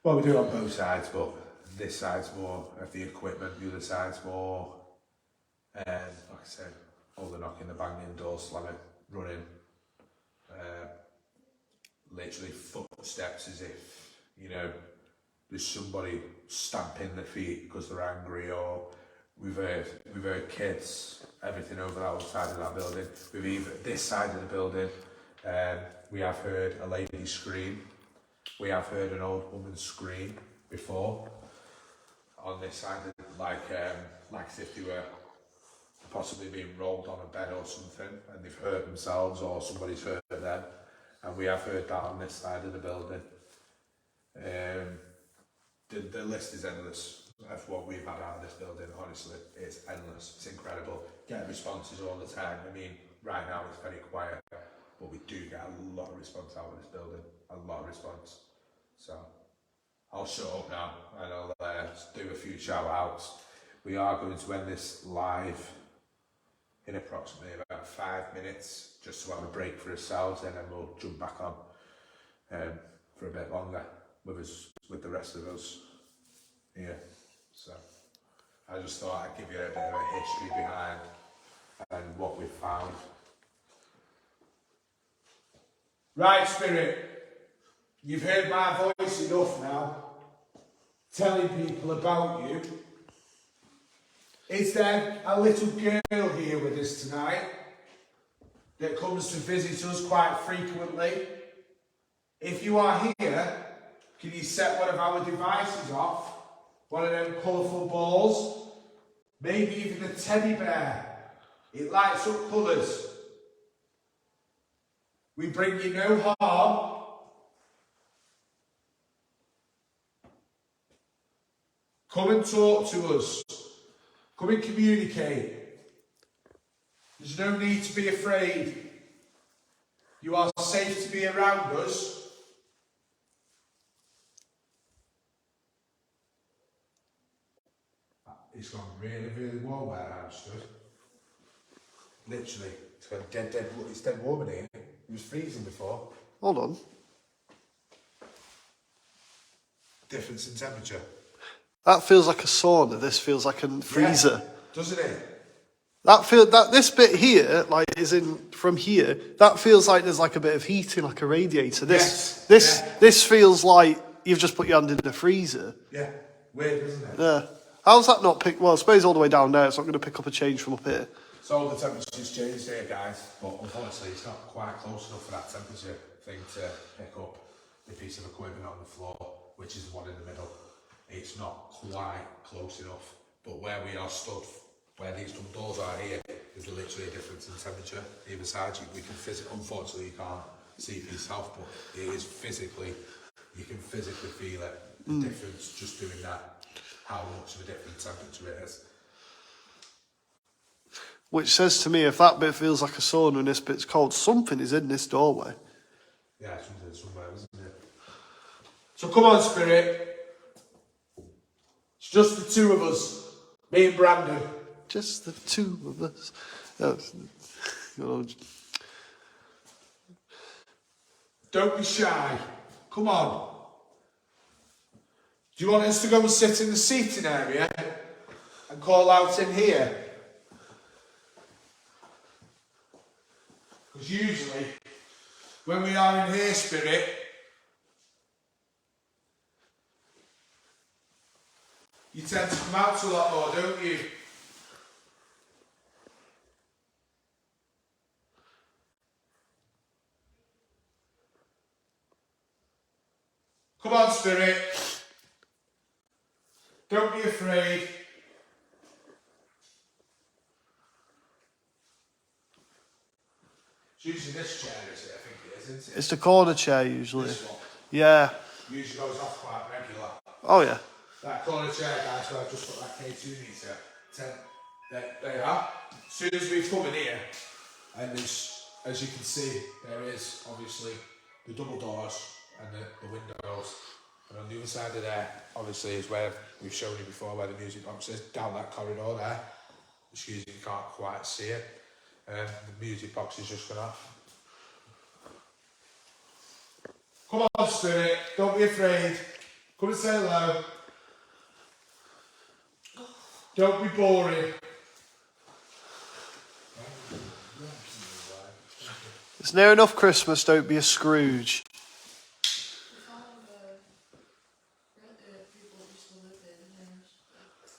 Well, we do on both sides, but this side's more of the equipment. The other side's more, like I said, all the knocking, the banging, doors slamming, running. Literally footsteps as if, you know, there's somebody stamping their feet because they're angry, or we've heard kids, everything over that side of that building. We've even this side of the building, we have heard a lady scream. We have heard an old woman scream before. On this side, like as if they were possibly being rolled on a bed or something, and they've hurt themselves or somebody's hurt them. And we have heard that on this side of the building. The list is endless of what we've had out of this building. Honestly, it's endless. It's incredible. Get responses all the time. I mean, right now it's very quiet, but we do get a lot of response out of this building. A lot of response. So I'll shut up now and I'll do a few shout outs. We are going to end this live in approximately about 5 minutes, just to have a break for ourselves, and then we'll jump back on for a bit longer with the rest of us here. So I just thought I'd give you a bit of a history behind and what we've found. Right, Spirit, you've heard my voice enough now, telling people about you. Is there a little girl here with us tonight that comes to visit us quite frequently? If you are here, can you set one of our devices off? One of them colourful balls? Maybe even a teddy bear. It lights up colours. We bring you no harm. Come and talk to us. Come and communicate. There's no need to be afraid. You are safe to be around us. It's gone really, really warm where I stood. Literally. It's gone it's dead warm in here. It was freezing before. Hold on. Difference in temperature. That feels like a sauna. This feels like a freezer. Yeah, doesn't it? This bit here, like, is in from here. That feels like there's like a bit of heating, like a radiator. This feels like you've just put your hand in the freezer. Yeah, weird, isn't it? Yeah. How's that not pick? Well, I suppose all the way down there, it's not going to pick up a change from up here. So the temperature's changed here, guys, but unfortunately it's not quite close enough for that temperature thing to pick up the piece of equipment on the floor, which is the one in the middle. It's not quite close enough, but where we are stood, where these double doors are here, is literally a difference in temperature. Either side, we can physically, unfortunately you can't see for yourself, but it is physically, you can physically feel it, the difference just doing that, how much of a different temperature it is. Which says to me, if that bit feels like a sauna and this bit's cold, something is in this doorway. Yeah, something somewhere, isn't it? So come on, Spirit. It's just the two of us, me and Brandon. Just the two of us. Oh, Don't be shy. Come on. Do you want us to go and sit in the seating area and call out in here? Because usually, when we are in here, Spirit, You tend to come out a lot more, don't you? Come on, Spirit. Don't be afraid. It's usually this chair, is it? I think it is, isn't it? It's the corner chair usually. This one. Yeah. Usually goes off quite regular. Oh yeah. That corner chair, guys, where I just put that K2 meter. There they are. As soon as we come in here, and there's, as you can see, there is obviously the double doors and the windows. And on the other side of there, obviously, is where we've shown you before, where the music box is, down that corridor there. Excuse me, you can't quite see it. The music box is just gone off. Come on, Spirit, don't be afraid. Come and say hello. Don't be boring. It's near enough Christmas, don't be a Scrooge.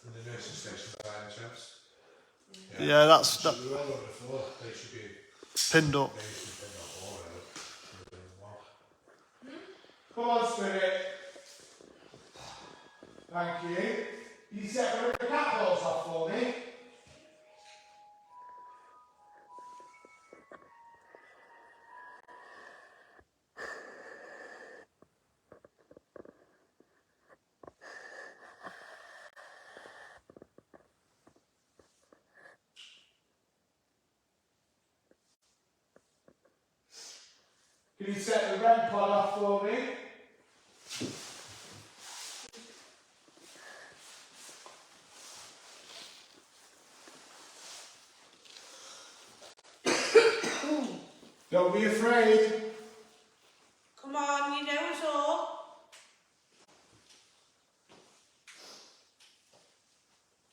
In the nursing station by any chance? Yeah, that's that They're all over the floor. They should be pinned up. Come on, Spirit. Thank you. You set the cat balls off for me. Can you set the red pod off for me? Don't be afraid. Come on, you know us all.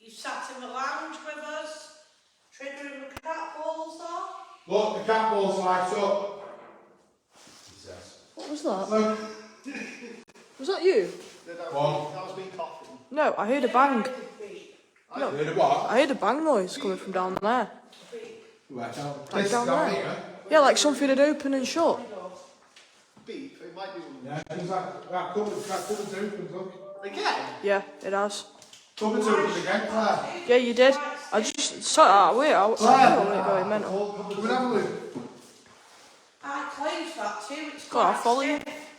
You sat in the lounge with us, triggering the cat balls off. Look, the cat balls light up. He says. What was that? Look. Was that you? One. That was me coughing. No, I heard a bang. No. Heard of what? I heard a bang noise coming from down there. Where down? Like This down down there. here. Yeah, like something had opened and shut. Beep, it might be one. Yeah, it was that cupboard's open, look. Again? Yeah, it has. Cupboard's open again, Claire. Yeah, you did. I just saw that. Wait, I don't know where it going mental. Come and have a look. I closed that too. It's Go on, I'll quite follow you. stiff.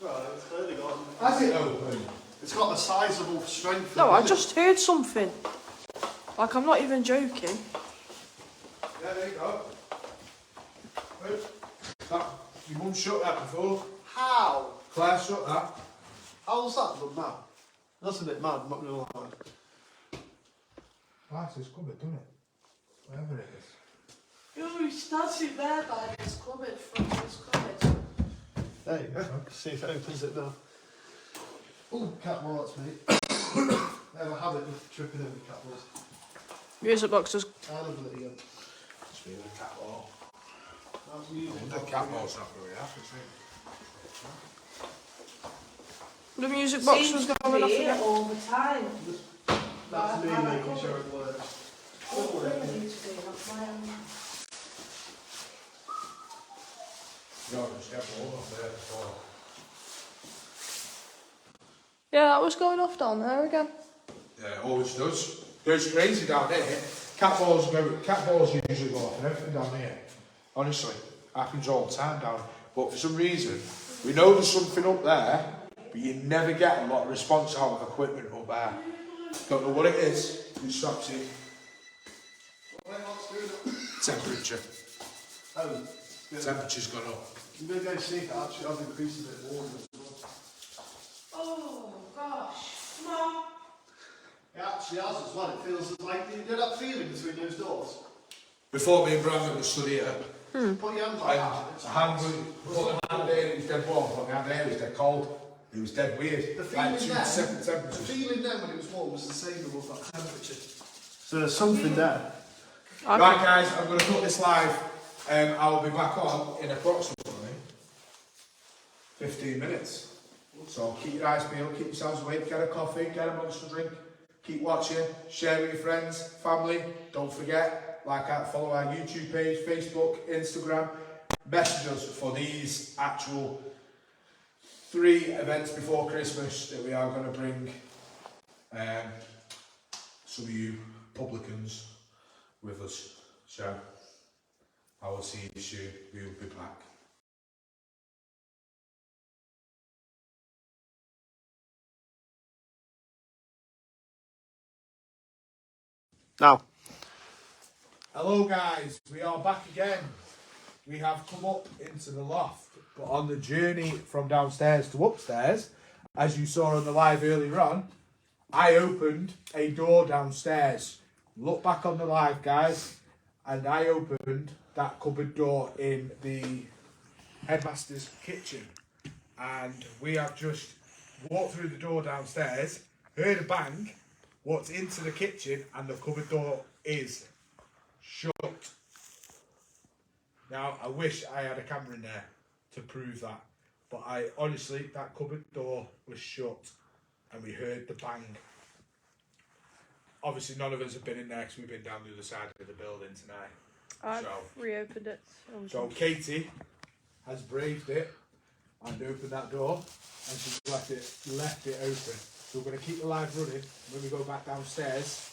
Right, it's clearly got. Has it open? It's got the sizable strength. No, I hasn't it? just heard something. Like, I'm not even joking. Yeah, there you go. That, your mum shut that before. How? Claire shut that. How's that done now? That's a bit mad, I'm not gonna lie. Right, it's cupboard, doesn't it? Whatever it is. Oh, he's standing there by this cupboard, from this cupboard. There you go. See if it opens it now. Oh, cat balls, mate. I have a habit of tripping over cat balls. Music boxes. I love it again. Just be a cat ball. That's music. The cat ball's not really happy, The music box was Seems to going off be here again. all the time. That's me making sure it works. Oh, I need to do that plan. No, just get more off there before. Yeah, that was going off down there again. Yeah, it always does. Goes crazy down there. Cat balls usually go off and everything down here. Honestly, happens all the time down. But for some reason, we know there's something up there, but you never get a lot of response out of equipment up there. Don't know what it is. It stops it. Temperature. Oh, Temperature's gone up. I'm going to go see if it actually has increased a bit more as well. Oh, gosh. Come on. It actually has as well. It feels like, you know that feeling between those doors? Before me and Brandon was stood here, Put your hands like that. and the hand put the hand there, it was dead warm, put my hand there, it was dead cold. It was dead weird. The feeling Like two then, separate the temperatures. feeling then when it was warm was the same above that temperature. So there's something there. Right guys, I'm going to cut this live. I'll be back on in approximately 15 minutes. So keep your eyes peeled, keep yourselves awake, get a coffee, get a monster drink, keep watching, share with your friends, family. Don't forget, follow our YouTube page, Facebook, Instagram. Message us for these actual 3 events before Christmas that we are going to bring some of you publicans with us. So I will see you soon. We will be back. Now, Hello guys, we are back again. We have come up into the loft, but on the journey from downstairs to upstairs, as you saw on the live earlier on, I opened a door downstairs. Look back on the live, guys, and I opened that cupboard door in the headmaster's kitchen. And we have just walked through the door downstairs, heard a bang, walked into the kitchen, and the cupboard door is shut. Now, I wish I had a camera in there to prove that, but I honestly, that cupboard door was shut and we heard the bang. Obviously, none of us have been in there because we've been down the other side of the building tonight. I've reopened it. So Katie has braved it and opened that door, and she's left it open. So we're going to keep the live running. When we go back downstairs,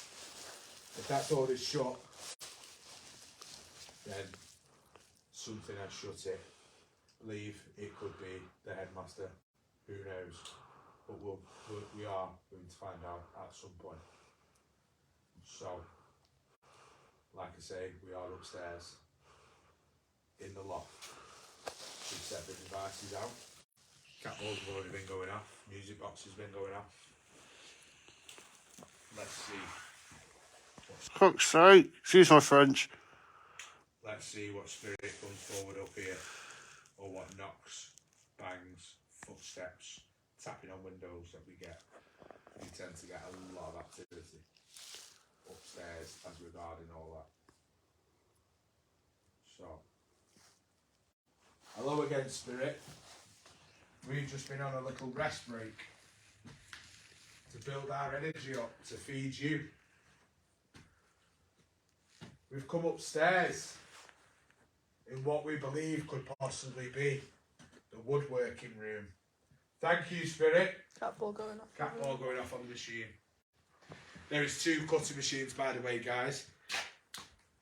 if that door is shut, then something has shut it. Believe it could be the headmaster. Who knows? But we are going to find out at some point. So, like I say, we are upstairs in the loft. We've set the devices out. Cat balls have already been going off. Music box has been going off. Let's see. fuck's sake, excuse my French. Let's see what spirit comes forward up here, or what knocks, bangs, footsteps, tapping on windows that we get. We tend to get a lot of activity upstairs as regarding all that. So, hello again, spirit. We've just been on a little rest break to build our energy up to feed you. We've come upstairs in what we believe could possibly be the woodworking room. Thank you, Spirit. Cat ball going off. Cat ball going off on the machine. There is 2 cutting machines, by the way, guys.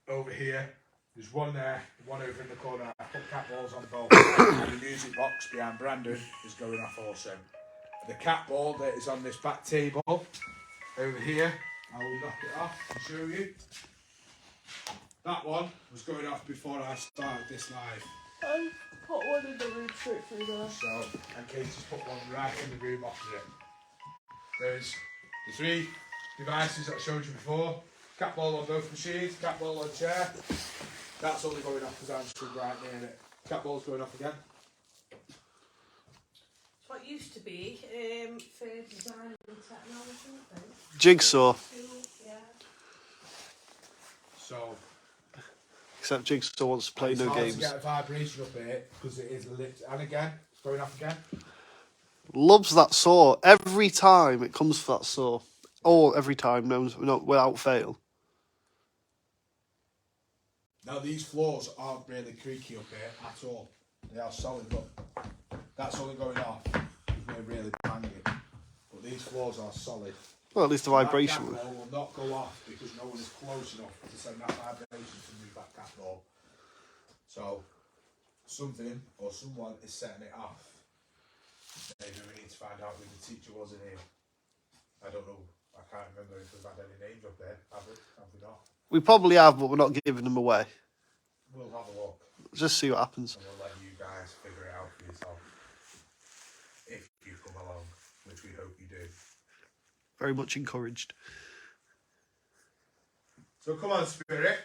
Over here. There's one there, one over in the corner. I put cat balls on both. And the music box behind Brandon is going off also. The cat ball that is on this back table over here, I will knock it off and show you. That one was going off before I started this live. I put one in the room straight through there. So, and Katie's put one right in the room opposite. There's the 3 devices that I showed you before. Cat ball on both machines, cat ball on chair. That's only going off because I'm stood right near it. Cat ball's going off again. It's what used to be for design and technology, I think. Jigsaw, Yeah. So, except Jigsaw wants to play it's no hard games. to get a vibration up here because it is lit. And again, it's going off again. Loves that saw. Every time it comes for that saw. Or every time, no, without fail. Now these floors aren't really creaky up here at all. They are solid, but that's only going off if we're really banging. But these floors are solid. Well, at least the vibration. That cat ball will not go off because no one is close enough to send that vibration to move that cat ball. So something or someone is setting it off. Maybe we need to find out who the teacher was in here. I don't know. I can't remember if we've had any names up there. Have we not? We probably have, but we're not giving them away. We'll have a look. Just see what happens. And we'll let you guys figure it out for yourself. If you come along, which we hope you do. Very much encouraged. So come on, Spirit.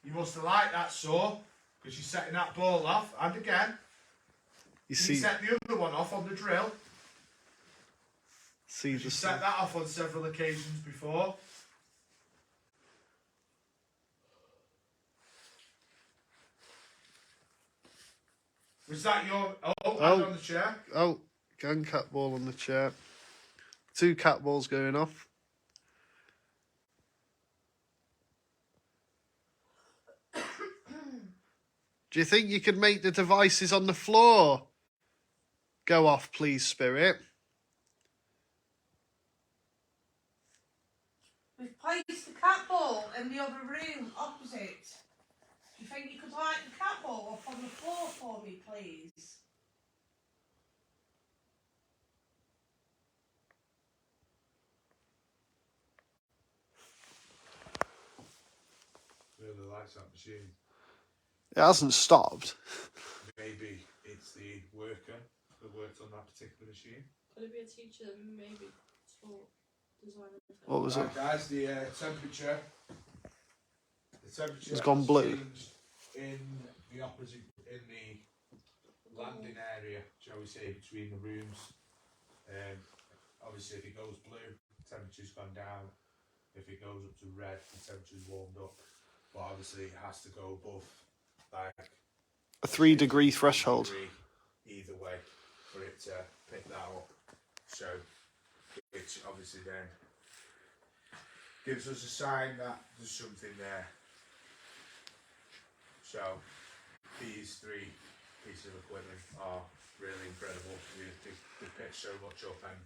You must have liked that saw, because you're setting that ball off. And again, You you see, set the other one off on the drill. see You the set that off on several occasions before. Was that your... Oh, hand on the chair. Oh, Again, cat ball on the chair. 2 cat balls going off. Do you think you could make the devices on the floor go off, please, Spirit? We've placed the cat ball in the other room opposite. Do you think you could light the cat ball up on the floor for me, please? Really likes that machine. It hasn't stopped. Maybe it's the worker that worked on that particular machine. Could it be a teacher that maybe taught design? What was it? Right, guys, the temperature. The temperature It's gone has blue. changed in the opposite, in the landing area, shall we say, between the rooms. Obviously, if it goes blue, temperature's gone down. If it goes up to red, the temperature's warmed up. But obviously, it has to go above like A 3-degree threshold. either way for it to pick that up. So, which obviously then gives us a sign that there's something there. So, these 3 pieces of equipment are really incredible. They pick so much up, and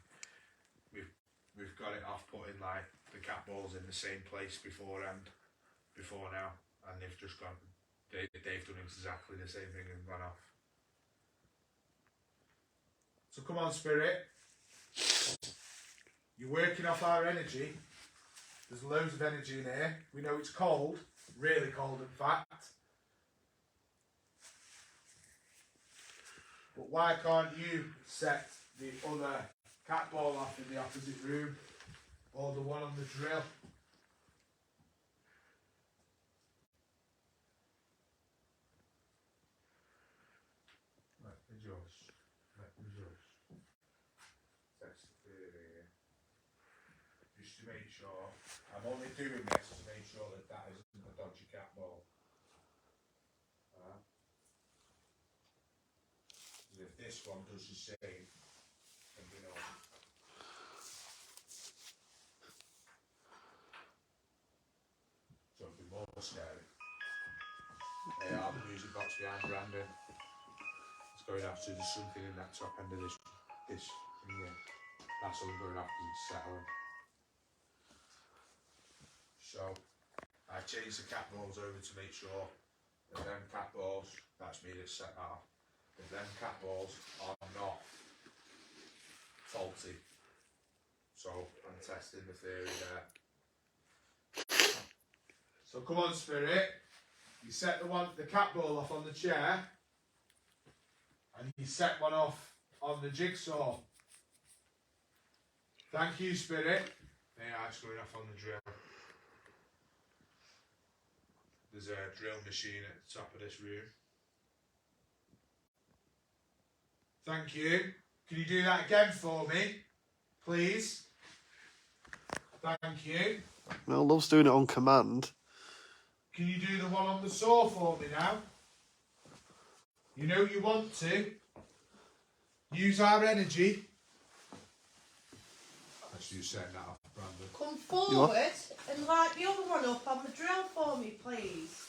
we've got it off putting like the cat balls in the same place before now, and they've just gone. They've done exactly the same thing and gone off. So come on, Spirit. You're working off our energy. There's loads of energy in here. We know it's cold, really cold in fact. But why can't you set the other cat ball off in the opposite room, or the one on the drill? Let me just test the theory. Just to make sure, I'm only doing this to make sure that that isn't a dodgy cat ball. If this one does the same, then we know. So it'll be more scary. They are the music box behind Brandon. It's going after there's something in that top end of this thing here. That's all going after it's settling. So I changed the cat balls over to make sure that them cat balls, that's me that's set that off. If them cat balls are not faulty. So I'm testing the theory there. So come on, Spirit. You set the cat ball off on the chair, and you set one off on the jigsaw. Thank you, Spirit. Yeah, it's going off on the drill. There's a drill machine at the top of this room. Thank you. Can you do that again for me, please? Thank you. Mel loves doing it on command. Can you do the one on the saw for me now? You know you want to. Use our energy. Actually, you setting that off, Brandon. Come forward and light the other one up on the drill for me, please.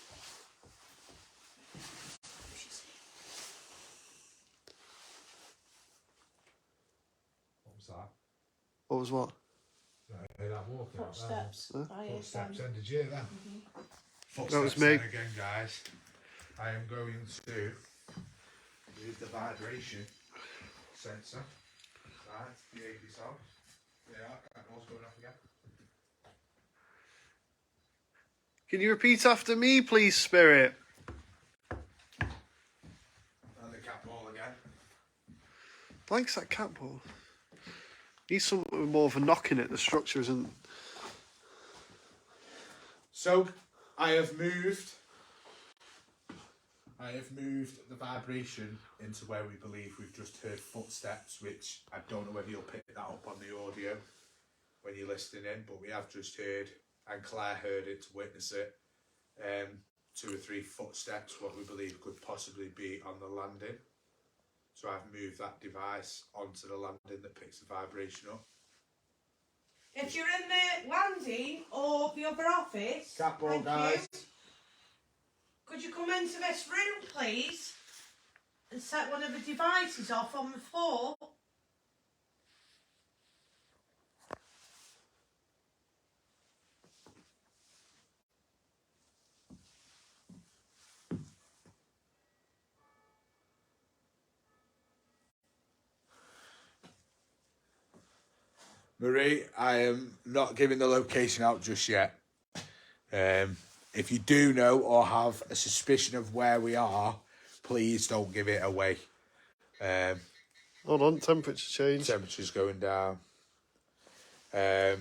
What was that? What was what? I heard that walking. Footsteps. I hear Footsteps. them. Did you hear that? Footsteps. That was me. Then again, guys. I am going to use the vibration sensor. Right, behave yourself. Yeah, cat ball's going off again. Can you repeat after me, please, Spirit? And the cat ball again. Likes that cat ball. Needs something more of a knock in it. The structure isn't. So, I have moved the vibration into where we believe we've just heard footsteps, which I don't know whether you'll pick that up on the audio when you're listening in, but we have just heard, and Claire heard it to witness it, 2 or 3 footsteps, what we believe could possibly be on the landing. So I've moved that device onto the landing that picks the vibration up. If you're in the landing or the other office, Cat ball, thank guys. you. Could you come into this room, please, and set one of the devices off on the floor? Marie, I am not giving the location out just yet. If you do know or have a suspicion of where we are, please don't give it away. Hold on, temperature change. Temperature's going down. Because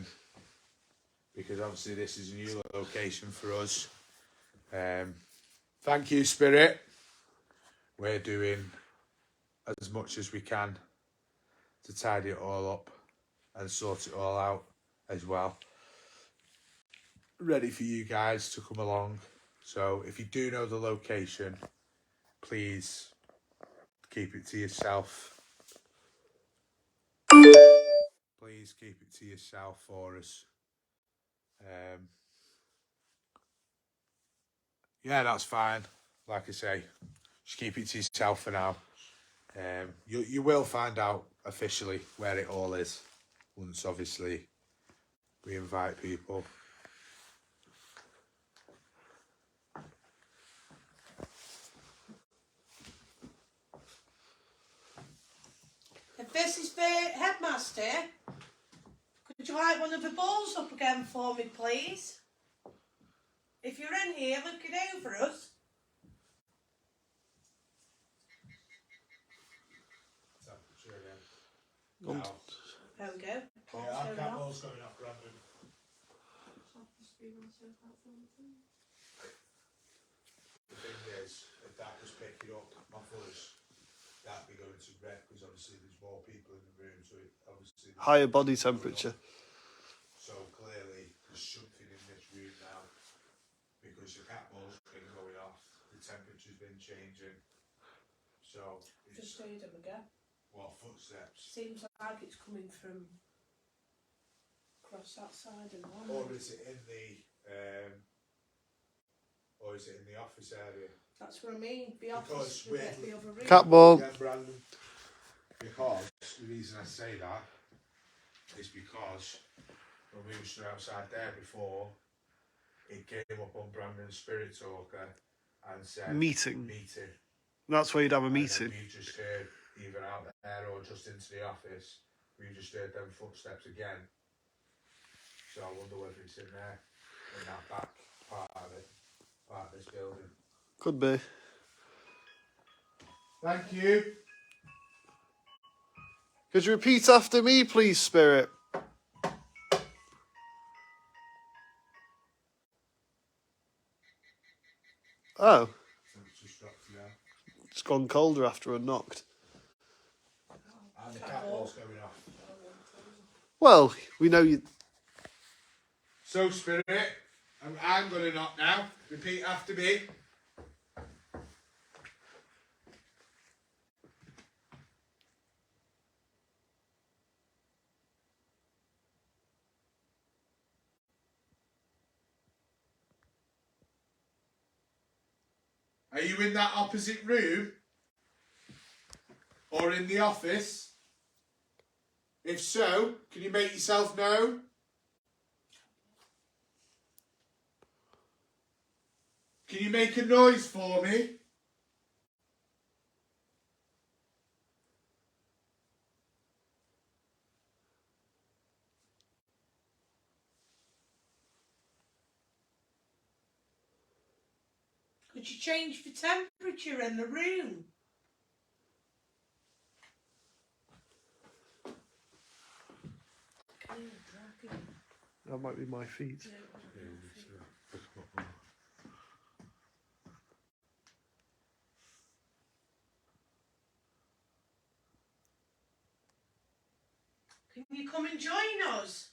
obviously this is a new location for us. Thank you, Spirit. We're doing as much as we can to tidy it all up and sort it all out as well. Ready for you guys to come along. So if you do know the location, please keep it to yourself. Please keep it to yourself for us. Yeah, that's fine. Like I say, just keep it to yourself for now. You will find out officially where it all is once, obviously, we invite people. If this is the headmaster, could you light one of the balls up again for me, please? If you're in here looking over us. Now, There we go. our cat ball's going off, Brandon. The thing is, if that was picking up my voice, that'd be going to red because obviously there's more people in the room, so it obviously Higher body temperature. So clearly there's something in this room now because the cat ball's been going off, the temperature's been changing. So it's Just heard them again. what footsteps? Seems like it's coming from across that side and on. Or is it in the office area? That's what I mean. The Because office, we get the other room. Cat ball. Yeah, Brandon. Because the reason I say that is because when we were stood outside there before, it came up on Brandon's Spirit Talker and said Meeting. Meeting. That's where you'd have a And then meeting. we just heard either out there or just into the office. We just heard them footsteps again. So I wonder whether it's in there, in that back part of it, part of this building. Could be. Thank you. Could you repeat after me, please, Spirit? Oh, Just dropped you there. it's gone colder after I knocked. And the cat ball's going off. Well, we know you. So, Spirit, I'm going to knock now. Repeat after me. Are you in that opposite room? Or in the office? If so, can you make yourself known? Can you make a noise for me? Could you change the temperature in the room? That might be my feet. Can you come and join us?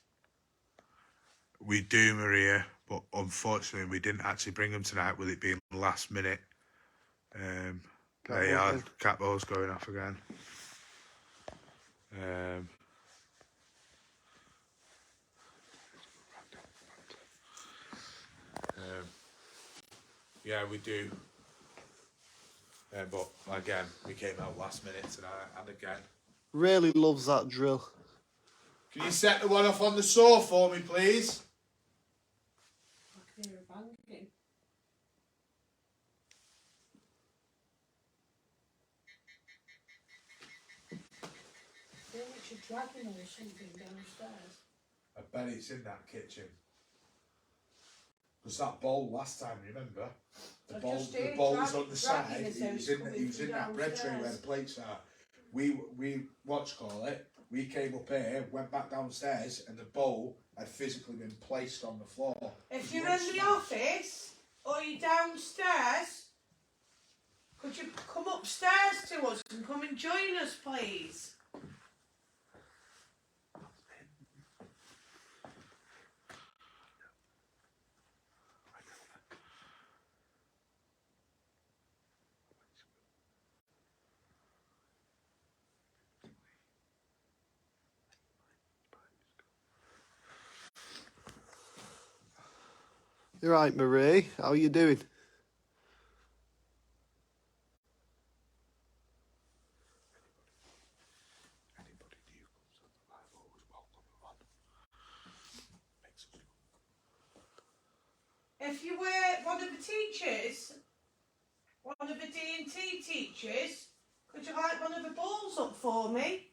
We do, Maria, but unfortunately we didn't actually bring them tonight with it being last minute. There you are, cat balls going off again. Yeah, we do. But again, we came out last minute and again. Really loves that drill. Can you set the one off on the saw for me, please? I can hear a banging. I feel like she's dragging or something downstairs. I bet it's in that kitchen. Because that bowl last time, remember? The I bowl, just the heard bowl's drag- on the side. dragging He as was though in, it's he was in coming that bread tray where the downstairs. plates are. We what you call it? We came up here, went back downstairs, and the bowl had physically been placed on the floor. If you're in the office or you're downstairs, could you come upstairs to us and come and join us, please? You're right, Marie. How are you doing? Anybody new comes on the live, always welcome them on. Makes us If you were one of the teachers, one of the D&T teachers, could you light one of the balls up for me?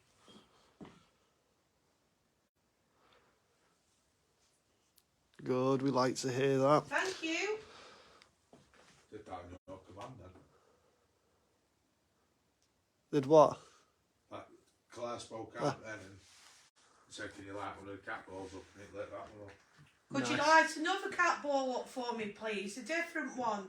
Good, we like to hear that. Thank you. did down your command then. Did what? Like, Claire spoke out then and said, can you light one of the cat balls up? And it lit that one up. Could you light another cat ball up for me, please? A different one.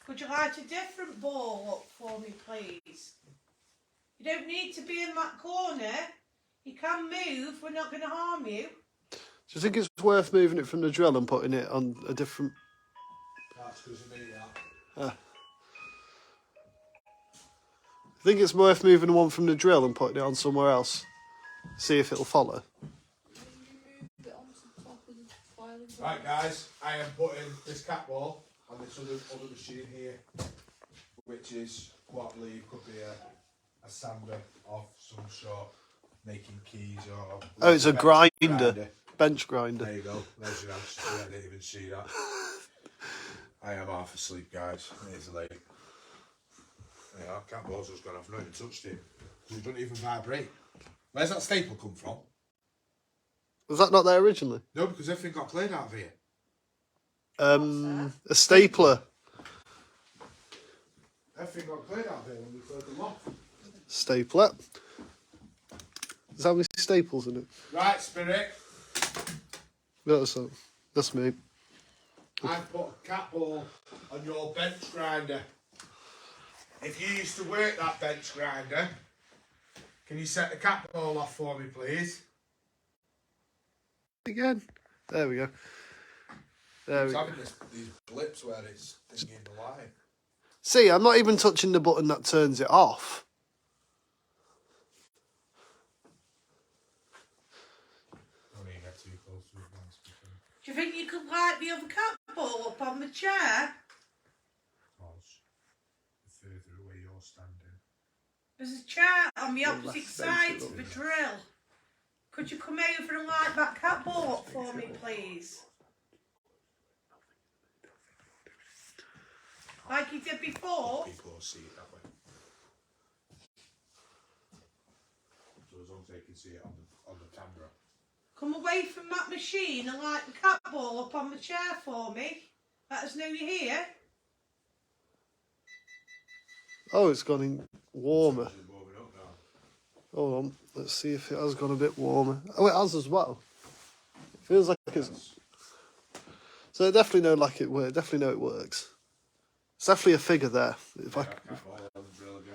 Could you light a different ball up for me, please? You don't need to be in that corner. You can move. We're not going to harm you. Do you think it's worth moving it from the drill and putting it on a different... That's because of me, that. I think it's worth moving the one from the drill and putting it on somewhere else. See if it'll follow. Can you move it onto the top of the filing Right, guys, I am putting this cat ball on this other machine here, which is what I believe could be a sander of some sort, making keys or... Oh, it's a bench grinder. Bench grinder. There you go. There's your answer. I didn't even see that. I am half asleep, guys. It's late. Yeah, cat ball's just gone off. I've not even touched it. It doesn't even vibrate. Where's that staple come from? Was that not there originally? No, because everything got cleared out of here. A stapler. Everything got cleared out of here when we cleared them off. Stapler. Does that have any staples in it? Right, Spirit. That's me. I put a cat ball on your bench grinder. If you used to work that bench grinder, can you set the cat ball off for me, please? Again. There we go. There we It's go. having these blips where it's thinking the line. See, I'm not even touching the button that turns it off. Don't need to get too close to it, once. Do you think you could light the other cat ball up on the chair? The further away you're standing. There's a chair on the The opposite left side bench of the up. drill. Could you come over and light that cat ball up for me, please? Like you did before. People will see it that way. So as long as they can see it on the camera. Come away from that machine and light the cat ball up on the chair for me. Let us know you're here. Oh, it's gone in warmer. It's warming up now. Hold on. Let's see if it has gone a bit warmer. Oh, it has as well. It feels like it's... So I definitely know like it works. Definitely know it works. It's definitely a figure there. If I, Cat ball on the drill again.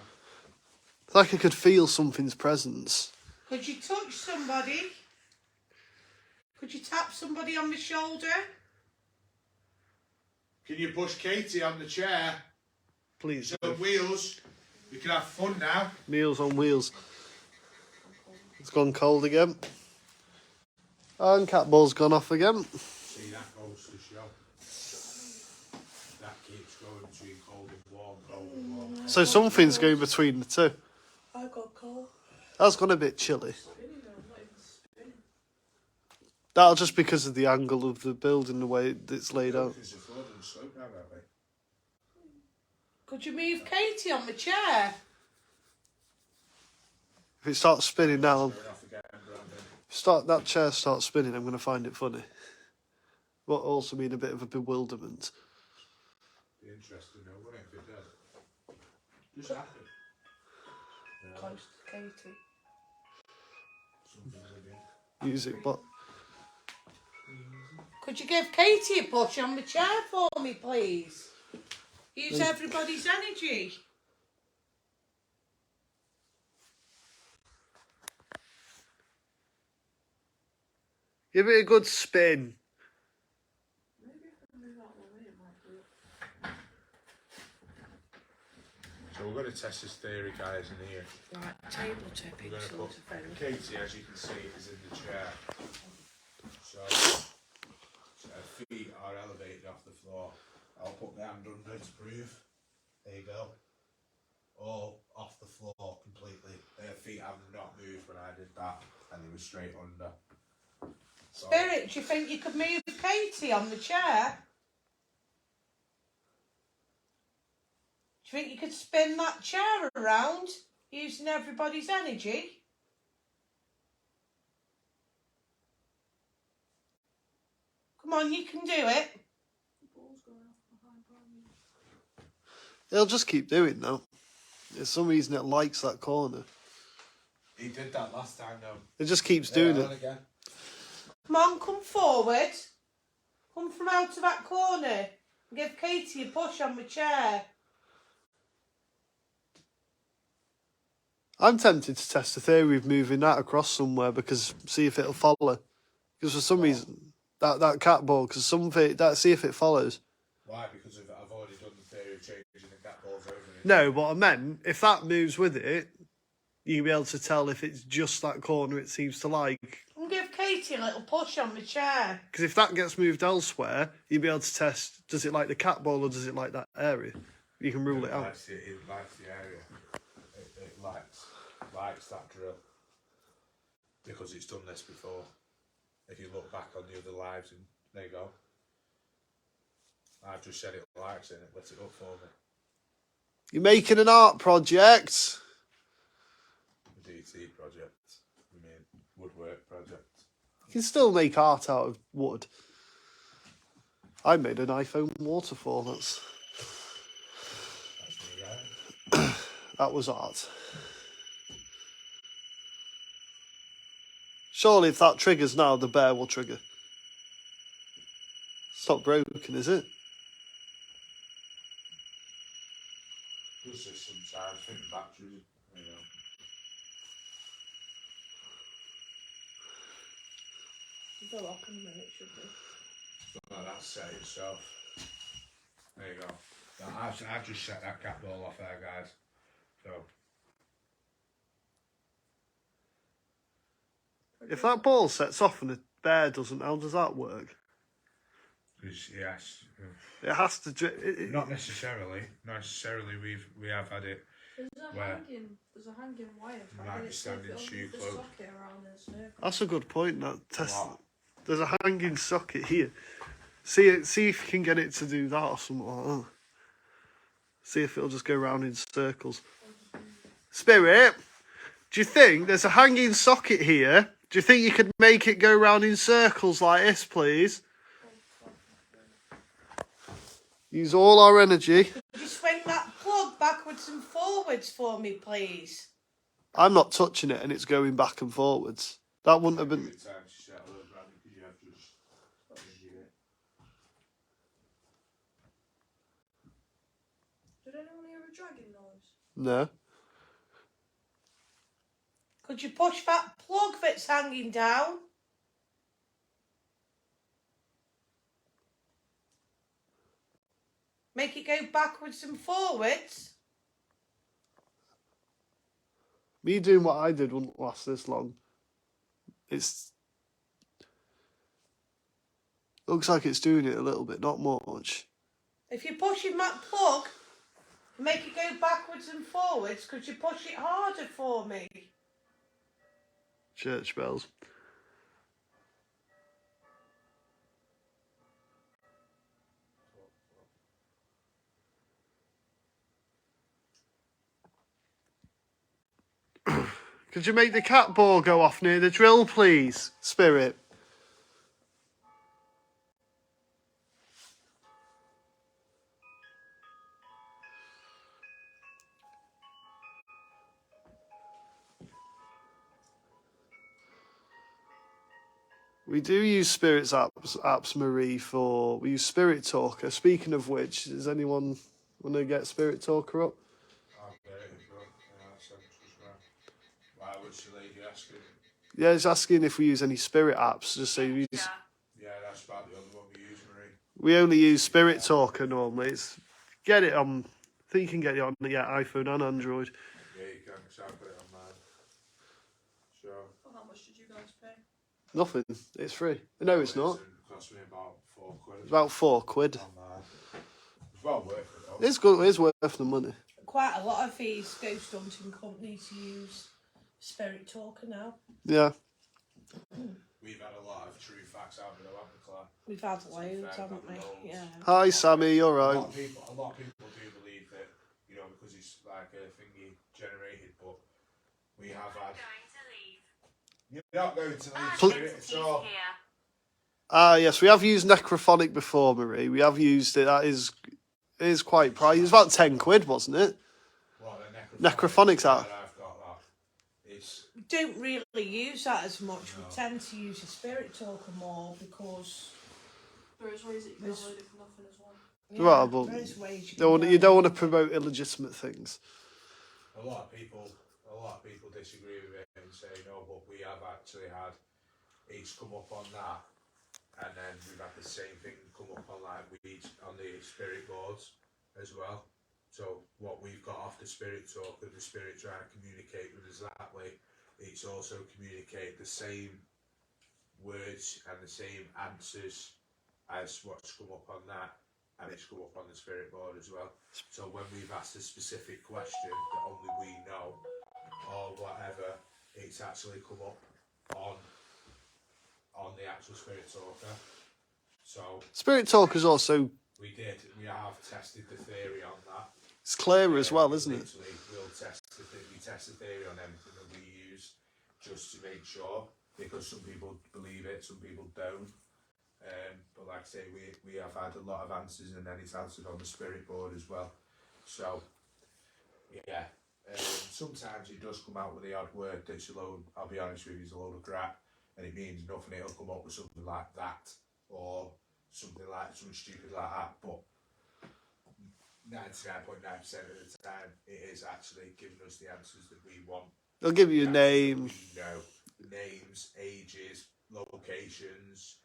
it's like I could feel something's presence. Could you touch somebody? Could you tap somebody on the shoulder? Can you push Katie on the chair? Please. It's on wheels. We can have fun now. Meals on wheels. It's gone cold again. And cat ball's gone off again. See, that goes to show. That keeps going between cold and warm, cold and warm. So something's going between the two. I got cold. That's gone a bit chilly. That'll just because of the angle of the building, the way it's laid out. There's a flood and slope now, haven't we? Could you move Katie on the chair? If it starts spinning now, Going off again, that chair starts spinning, I'm going to find it funny. What also mean a bit of a bewilderment. Be interesting though, wouldn't it, if it does? Just happen. Close to Katie. Something's again. Music, but Could you give Katie a push on the chair for me, please? Use everybody's energy. give it a good spin. So we're going to test this theory, guys, in here. Right, table tipping. We're going to sort put of thing. Katie, as you can see, is in the chair. So her feet are elevated off the floor. I'll put my hand under to prove. There you go. All off the floor completely. Their feet have not moved when I did that, and they were straight under. So, Spirit, do you think you could move Katie on the chair? Do you think you could spin that chair around using everybody's energy? Come on, you can do it. It'll just keep doing that. There's some reason it likes that corner. he did that last time, though. It just keeps doing it. Again. Come on, come forward. Come from out of that corner and give Katie a push on the chair. I'm tempted to test the theory of moving that across somewhere because see if it'll follow. Because for some reason, that cat ball, because see if it follows. Why? Because I've already done the theory of changing the cat balls over it. No, what I meant, if that moves with it, you'll be able to tell if it's just that corner it seems to like. And give Katie a little push on the chair. Because if that gets moved elsewhere, you'll be able to test, does it like the cat ball or does it like that area? You can rule it out. It likes the area. It likes that drill. Because it's done this before. If you look back on the other lives, and there you go. I've just said it likes it and it lets it up for me. You're making an art project. The DT project. I mean, woodwork project. You can still make art out of wood. I made an iPhone waterfall. That's me, right? That was art. Surely if that triggers now, the bear will trigger. It's not broken, is it? Does this sometimes, think batteries, you know. Go up in a minute, should be. No, that's set itself. There you go. Now, I've just set that cat ball off there, guys. So, If that ball sets off and the bear doesn't, how does that work? yes. It has to. Not necessarily. Not necessarily. We have had it. There's a hanging wire. You might be standing too close. Socket around in a circle. That's a good point. That test. What? There's a hanging socket here. See if you can get it to do that or something like that. See if it'll just go round in circles. Spirit, do you think there's a hanging socket here? Do you think you could make it go round in circles like this, please? Use all our energy. Could you swing that plug backwards and forwards for me, please? I'm not touching it and it's going back and forwards. That wouldn't have been... Every time she set a little brand because you have just changed it. Did anyone hear a dragging noise? No. Could you push that plug that's hanging down? Make it go backwards and forwards? Me doing what I did wouldn't last this long. It's looks like it's doing it a little bit, not much. If you're pushing that plug, make it go backwards and forwards, could you push it harder for me? Church bells. Could you make the cat ball go off near the drill, please, Spirit? We do use Spirit's apps, Marie, we use Spirit Talker. Speaking of which, does anyone want to get Spirit Talker up? I'll get it if you want. Yeah, that's just right. Why was the lady asking? Yeah, it's asking if we use any Spirit apps. Just say we use. Yeah, that's about the other one we use, Marie. We only use Spirit Talker normally. Get it on. I think you can get it on iPhone and Android. Yeah, you can, because I've got it on mine. So. Well, how much did you guys pay? Nothing. It's free. No, it's not. It cost me about £4. It's about £4. On mine. It's well worth it though. It's good. It's worth the money. Quite a lot of these ghost hunting companies use Spirit Talker now. Yeah. We've had a lot of true facts out there, haven't we, Claire? We've had To be loads, fair, haven't we? loads. Yeah. Hi, Sammy. You're A right. lot of people do believe that, you know, because it's like a thingy generated, but we have had. You're not going to leave Spirit at all. Yes, we have used Necrophonic before, Marie. We have used it. That is quite pricey. It's about £10, wasn't it? What, Necrophonic's out. I've got that. It's We don't really use that as much. No. We tend to use the Spirit Talker more because There is ways that you can There's- download it for nothing as well. Right, but there is ways you you can don't want to promote illegitimate things. a lot of people disagree with it and say no, but we have actually had it's come up on that, and then we've had the same thing come up on like on the spirit boards as well. So what we've got off the Spirit Talker, the spirit trying to communicate with us that way, it's also communicate the same words and the same answers as what's come up on that, and it's come up on the spirit board as well. So when we've asked a specific question that only we know or whatever, it's actually come up on the actual Spirit Talker. So Spirit Talker's also we have tested the theory on that. it's clearer as well, isn't it? Literally, we test the theory on everything that we use just to make sure, because some people believe it, some people don't. But like I say, we have had a lot of answers, and then it's answered on the spirit board as well. So yeah, sometimes it does come out with the odd word that's a load. I'll be honest with you, it's a load of crap, and it means nothing. It'll come up with something like that, or something stupid like that. But 99.9% of the time, it is actually giving us the answers that we want. They'll give you a The answers name. that we know, names, ages, locations,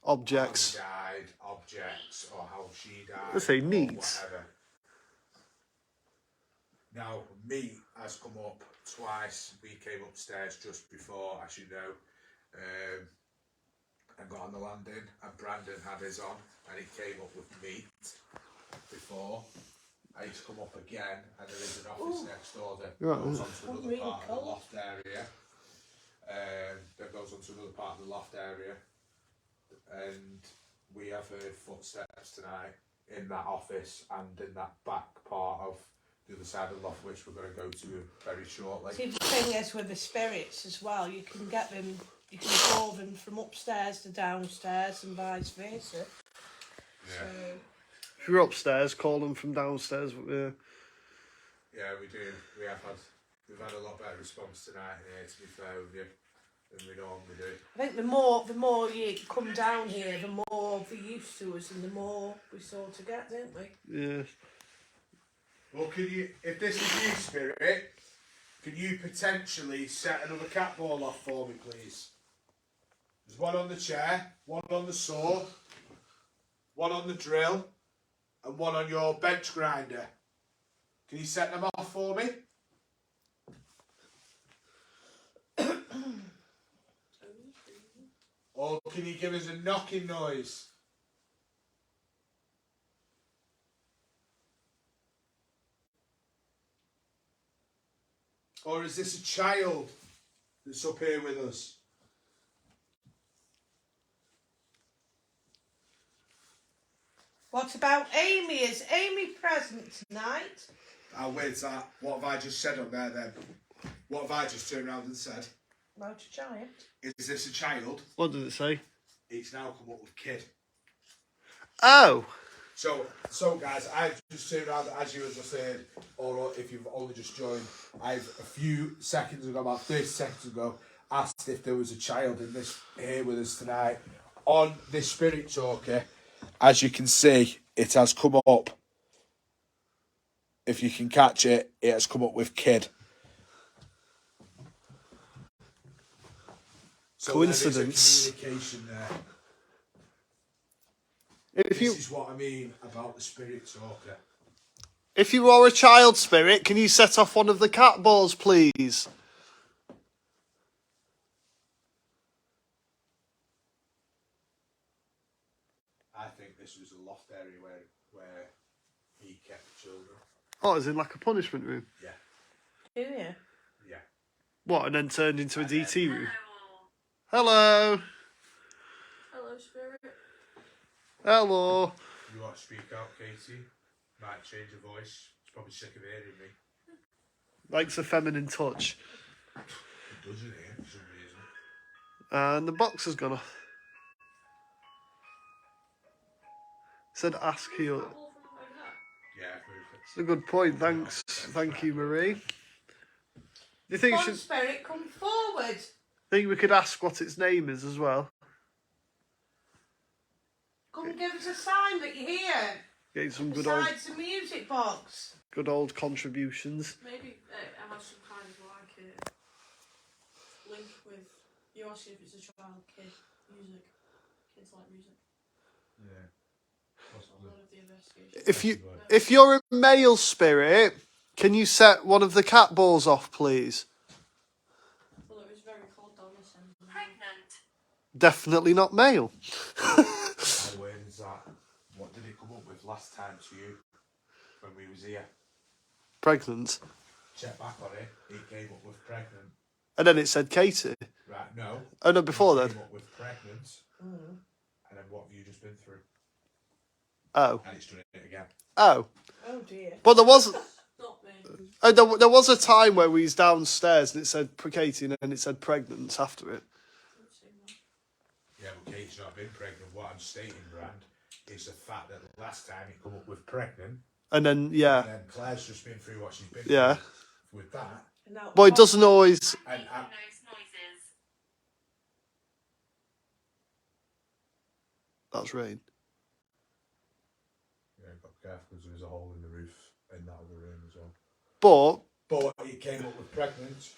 Objects. how he died, objects, or how she died. Let's say or needs. whatever. Now, meat has come up twice. We came upstairs just before, as you know, and got on the landing, and Brandon had his on, and he came up with meat before. And he's come up again, and there is an office next door that Right. goes onto another Really part of cold. the loft area. That goes onto another part of the loft area. And we have heard footsteps tonight in that office and in that back part of the other side of the loft, which we're going to go to very shortly. See, the thing is with the spirits as well, you can get them, you can call them from upstairs to downstairs and vice versa. Yeah, So, If you're upstairs, call them from downstairs. yeah, we do. We've had a lot better response tonight here, to be fair with you, than we normally do. I think the more you come down here, the more they're used to us and the more we sort of get, don't we? Yeah. Well, if this is you, Spirit, can you potentially set another cat ball off for me, please? There's one on the chair, one on the saw, one on the drill, and one on your bench grinder. Can you set them off for me? Or can you give us a knocking noise? Or is this a child that's up here with us? What about Amy? Is Amy present tonight? Where's that? What have I just said on there then? What have I just turned around and said? About a giant. Is this a child? What did it say? It's now come up with kid. Oh. So guys, I've just turned around, as you just said, or if you've only just joined, I've a few seconds ago, about 30 seconds ago, asked if there was a child in this here with us tonight on this Spirit Talker. As you can see, it has come up. If you can catch it, it has come up with kid. So Coincidence. there is a communication there. If you This is what I mean about the Spirit Talker. if you are a child spirit, can you set off one of the cat balls, please? I think this was a loft area where he kept the children. Oh, is in like a punishment room? Yeah, Do you? yeah. What, and then turned into a DT room? Hello. Hello. Hello, Spirit. Hello. You want to speak out, Katie? Might change your voice. It's probably sick of hearing me. Likes a feminine touch. It doesn't here for some reason. And the box has gone off. Said ask here. All from my cat. Yeah, move It's a good point. Thanks. Thank you, Marie. Do you think Come we on, should Spirit, come forward. think we could ask what its name is as well? Come and give us a sign that you're here. Get some Besides the music box. good old contributions. Maybe I have some kind of like link with you asking if it's a child, kid, music. Kids like music. Yeah. That's a lot of the investigation. If you're a male spirit, can you set one of the cat balls off, please? Well, it was very cold down this end. Pregnant. Definitely not male. How weird is that? What did it come up with last time to you when we was here? Pregnant. Check back on it. It came up with pregnant. And then it said Katie. Right, no. Oh no, before It then. came up with pregnant. And then what have you just been through? Oh. And it's done it again. Oh. Oh dear. But there was Not me. there was a time where we was downstairs and it said Katie and then it said pregnant after it. Haven't seen that. Yeah, but Kate's not been pregnant. What I'm stating, Brand, is the fact that last time it come up with pregnant. And then yeah. And then Claire's just been through what she's been Yeah. through with that. And now Well, it doesn't always. And Making those noises. That's rain. yeah, got careful because there was a hole in the roof in that other room as well. But But it came up with pregnant.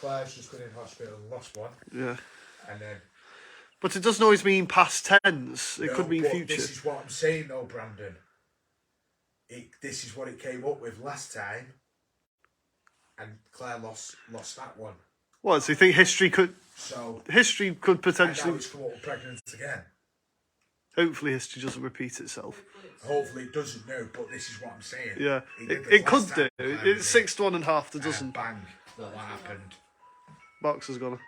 Claire's just been in hospital and lost one. yeah. And then But it doesn't always mean past tense. It No, could mean but future. This is what I'm saying though, Brandon. This is what it came up with last time. And Claire lost that one. What? So you think history could So could and now potentially? it's come up with pregnant again. Hopefully, history doesn't repeat itself. Hopefully it doesn't know, but this is what I'm saying. Yeah, did it, this it could last do. time, Claire It's did it. 6 to 1 and half the And dozen. bang, what happened. Box has gone.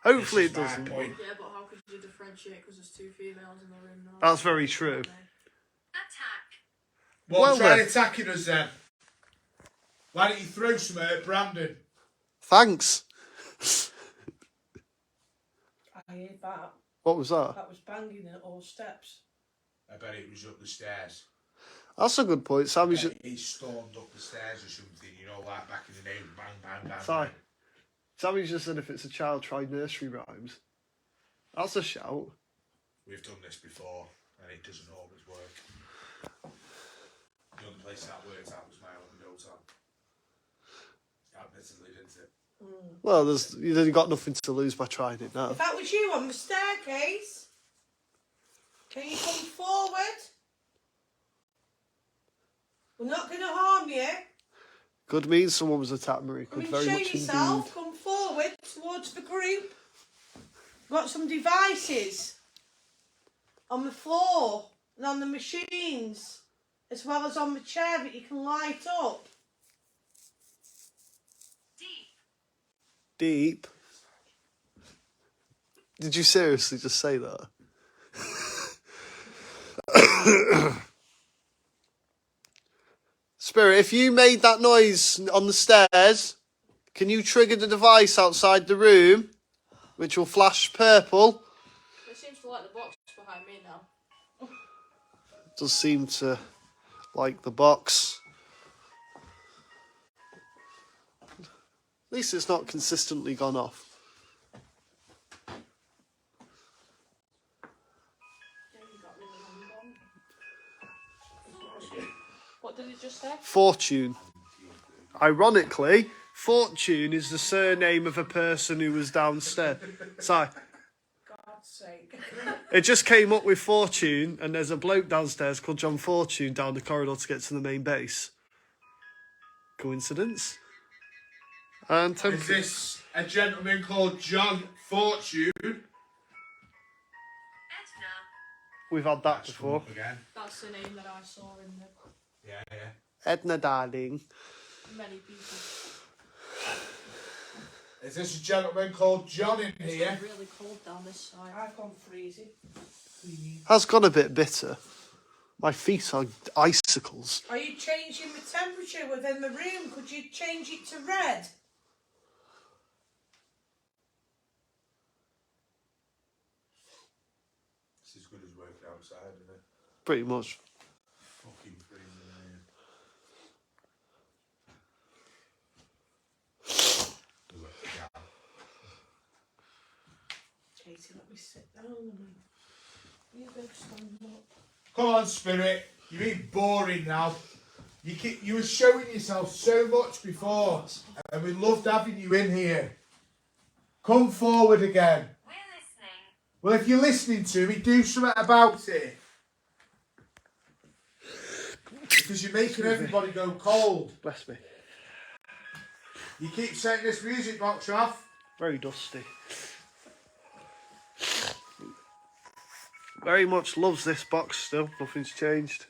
Hopefully it This is my doesn't. point. Yeah, but how could you differentiate because there's two females in the room now? That's very true. Attack. Well, try then. attacking us then. Why don't you throw some at Brandon? Thanks. I heard that. What was that? That was banging at all steps. I bet it was up the stairs. That's a good point. Sammy I just. bet he stormed up the stairs or something, you know, like back in the day, bang, bang, bang. Sorry. bang. Sammy just said if it's a child, try nursery rhymes. That's a shout. We've done this before, and it doesn't always work. The only place that worked out was my own hotel. instantly, didn't it? Well, you've got nothing to lose by trying it now. If that was you on the staircase, can you come forward? We're not going to harm you. Could mean someone was attacked, Marie. Come Could and very show much yourself. indeed. Come forward towards the group. Got some devices on the floor and on the machines, as well as on the chair that you can light up. Deep. Did you seriously just say that? Spirit, if you made that noise on the stairs, can you trigger the device outside the room, which will flash purple? It seems to like the box behind me now. Does seem to like the box. At least it's not consistently gone off. Yeah, you got rid of the wrong one. What did it just say? Fortune. Ironically, Fortune is the surname of a person who was downstairs. Sorry. God's sake. It just came up with Fortune, and there's a bloke downstairs called John Fortune down the corridor to get to the main base. Coincidence? And Is this a gentleman called John Fortune? Edna. we've had that before. Again. That's the name that I saw in the Yeah, yeah. Edna, darling. many people. Is this a gentleman called John in It's here? really cold down this side. I've gone freezing. Has gone a bit bitter. My feet are icicles. Are you changing the temperature within the room? Could you change it to red? It's as good as working outside, isn't it? Pretty much. Fucking freezing in here. Katie, let me sit down a minute. You go stand up. Come on, Spirit. You're being boring now. You were showing yourself so much before, and we loved having you in here. Come forward again. We're listening. Well, if you're listening to me, do something about it. Because you're making everybody go cold. Bless me. You keep setting this music box off. Very dusty. Very much loves this box still. Nothing's changed.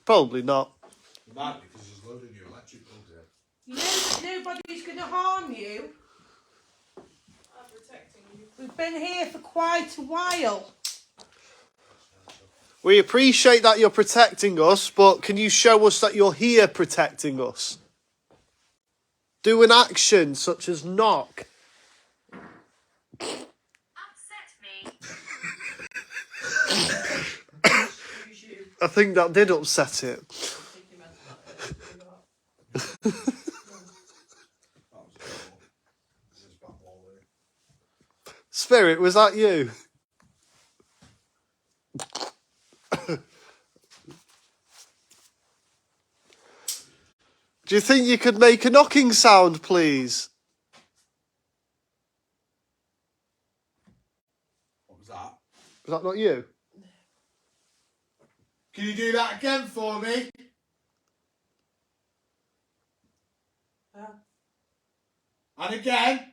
Probably not. It might be because there's loads of new electric bulbs here. You know that nobody's going to harm you. I'm protecting you. We've been here for quite a while. We appreciate that you're protecting us, but can you show us that you're here protecting us? Do an action such as knock. Upset me. Excuse you. I think that did upset it. I think you meant that. That was cool. This is back all there. Spirit, was that you? Do you think you could make a knocking sound, please? What was that? Was that not you? Can you do that again for me? And again.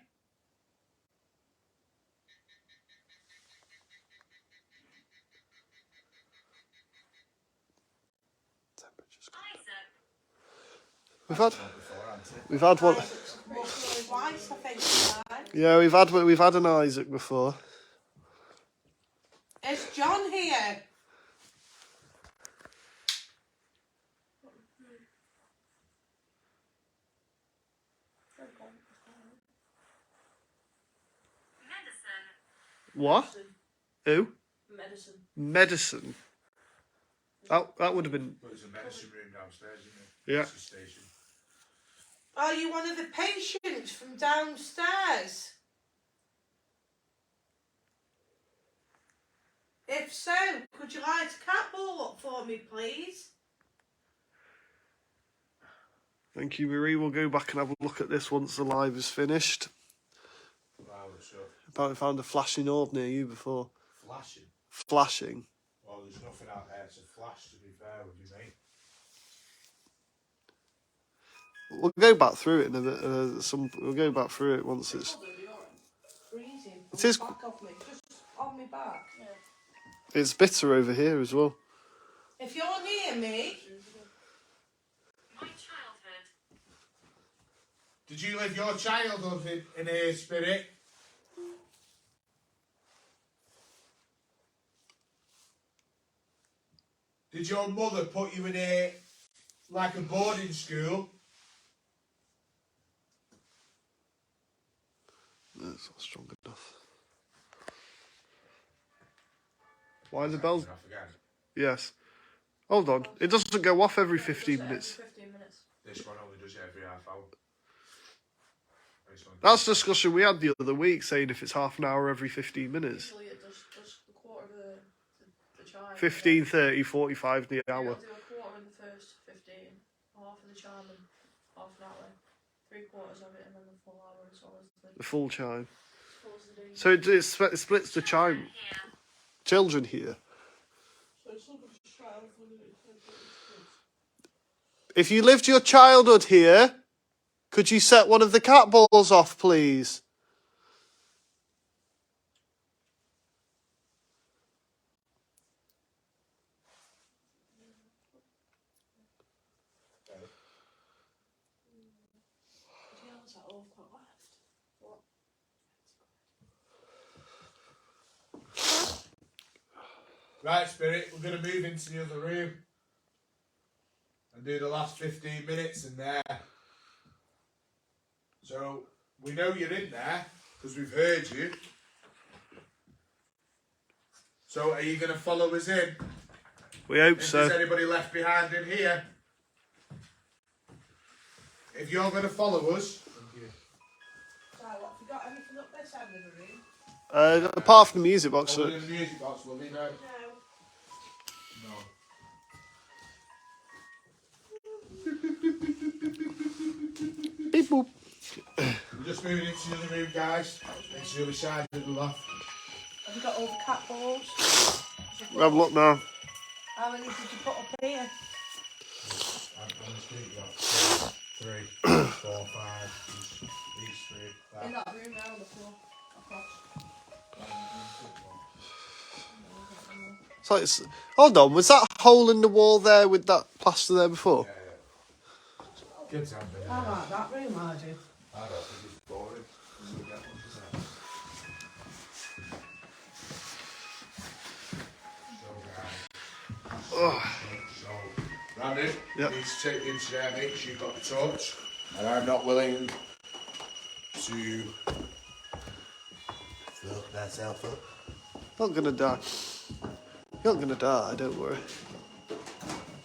Isaac. We've had one. Isaac's Buffalo White, I think. Tonight. Yeah, we've had an Isaac before. Is John here? Medicine. What? Who? Medicine. Medicine. That would have been. But it's a medicine room downstairs, isn't it? Yeah. It's a station. Are you one of the patients from downstairs? If so, could Would you like to cat ball up for me, please? Thank you, Marie. We'll go back and have a look at this once the live is finished. Wow, so Apparently found a flashing orb near you before. flashing. Flashing. Well, there's nothing out there to flash, to be fair with you, mate. We'll go back through it in a bit. We'll go back through it once it's. Freezing. It is. Back off me. Just on me back. It's bitter over here as well. If you're near me, My childhood. Did you live your childhood in here, Spirit? Did your mother put you in a like a boarding school? That's not strong enough. Why the bell? I forget. Yes. Hold on. It doesn't go off every 15 minutes. 15 minutes. This one only does it every half hour. This one That's the discussion we had the other week, saying if it's half an hour every 15 minutes. Usually it does the quarter of the chime. 15, 30, 45 the Yeah, hour. it'll do a quarter in the first 15, half of the chime and half an hour. 3/4 of it and then the full hour as well as The full chime. the day. So it splits the chime. Here. Children here. So somebody's child for the If you lived your childhood here, could you set one of the cat balls off, please? Right, Spirit, we're going to move into the other room and do the last 15 minutes in there. So, we know you're in there because we've heard you. So, are you going to follow us in? We hope If so. there's anybody left behind in here? If you're going to follow us, so what, have you got anything up this end of the room? Apart from the music box. other than the music box, will we know? No. No. Beep boop. We're just moving into the other room, guys. Into the other side of the loft. Have you got all the cat balls? We'll have a look now. How many did you put up here? On the street, you got 2, 3, 4, 5, each 3. In that room there on the floor. Across. So it's, hold on, was that hole in the wall there with that plaster there before? Kids have been. I like that room, I do. I don't think it's boring. We'll get one for that. So, Randy, Yep. you need to take the chair, mate, 'cause you've got the torch. And I'm not willing to fuck myself up. Not gonna die. You're not gonna die, don't worry.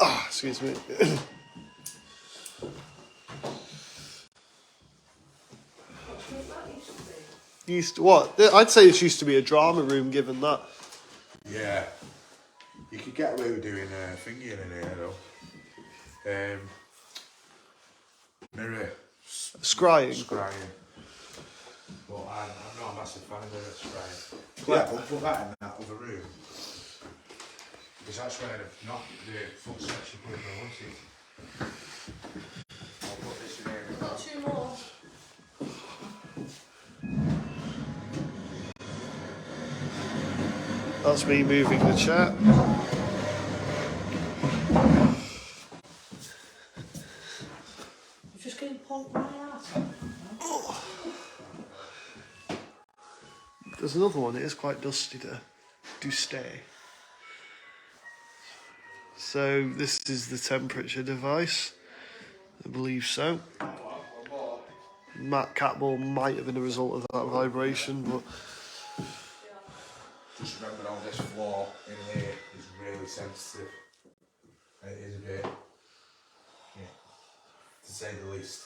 Ah, excuse me. Used to what? I'd say this used to be a drama room, given that. Yeah. You could get away with doing a thingy in here, though. Mirror Scrying. scrying. But I'm not a massive fan of mirror scrying. Yeah, we'll put that in that other room. Because that's where the foot section put it, won't it? I'll put this in here. We've got 2 more. That's me moving the chair. You're just going to punk my ass off. There's another one. It is quite dusty there. Do stay. So this is the temperature device. I believe so. Matt Catball might have been a result of that vibration, but Just remember on this floor in here is really sensitive. It is a bit, yeah, to say the least.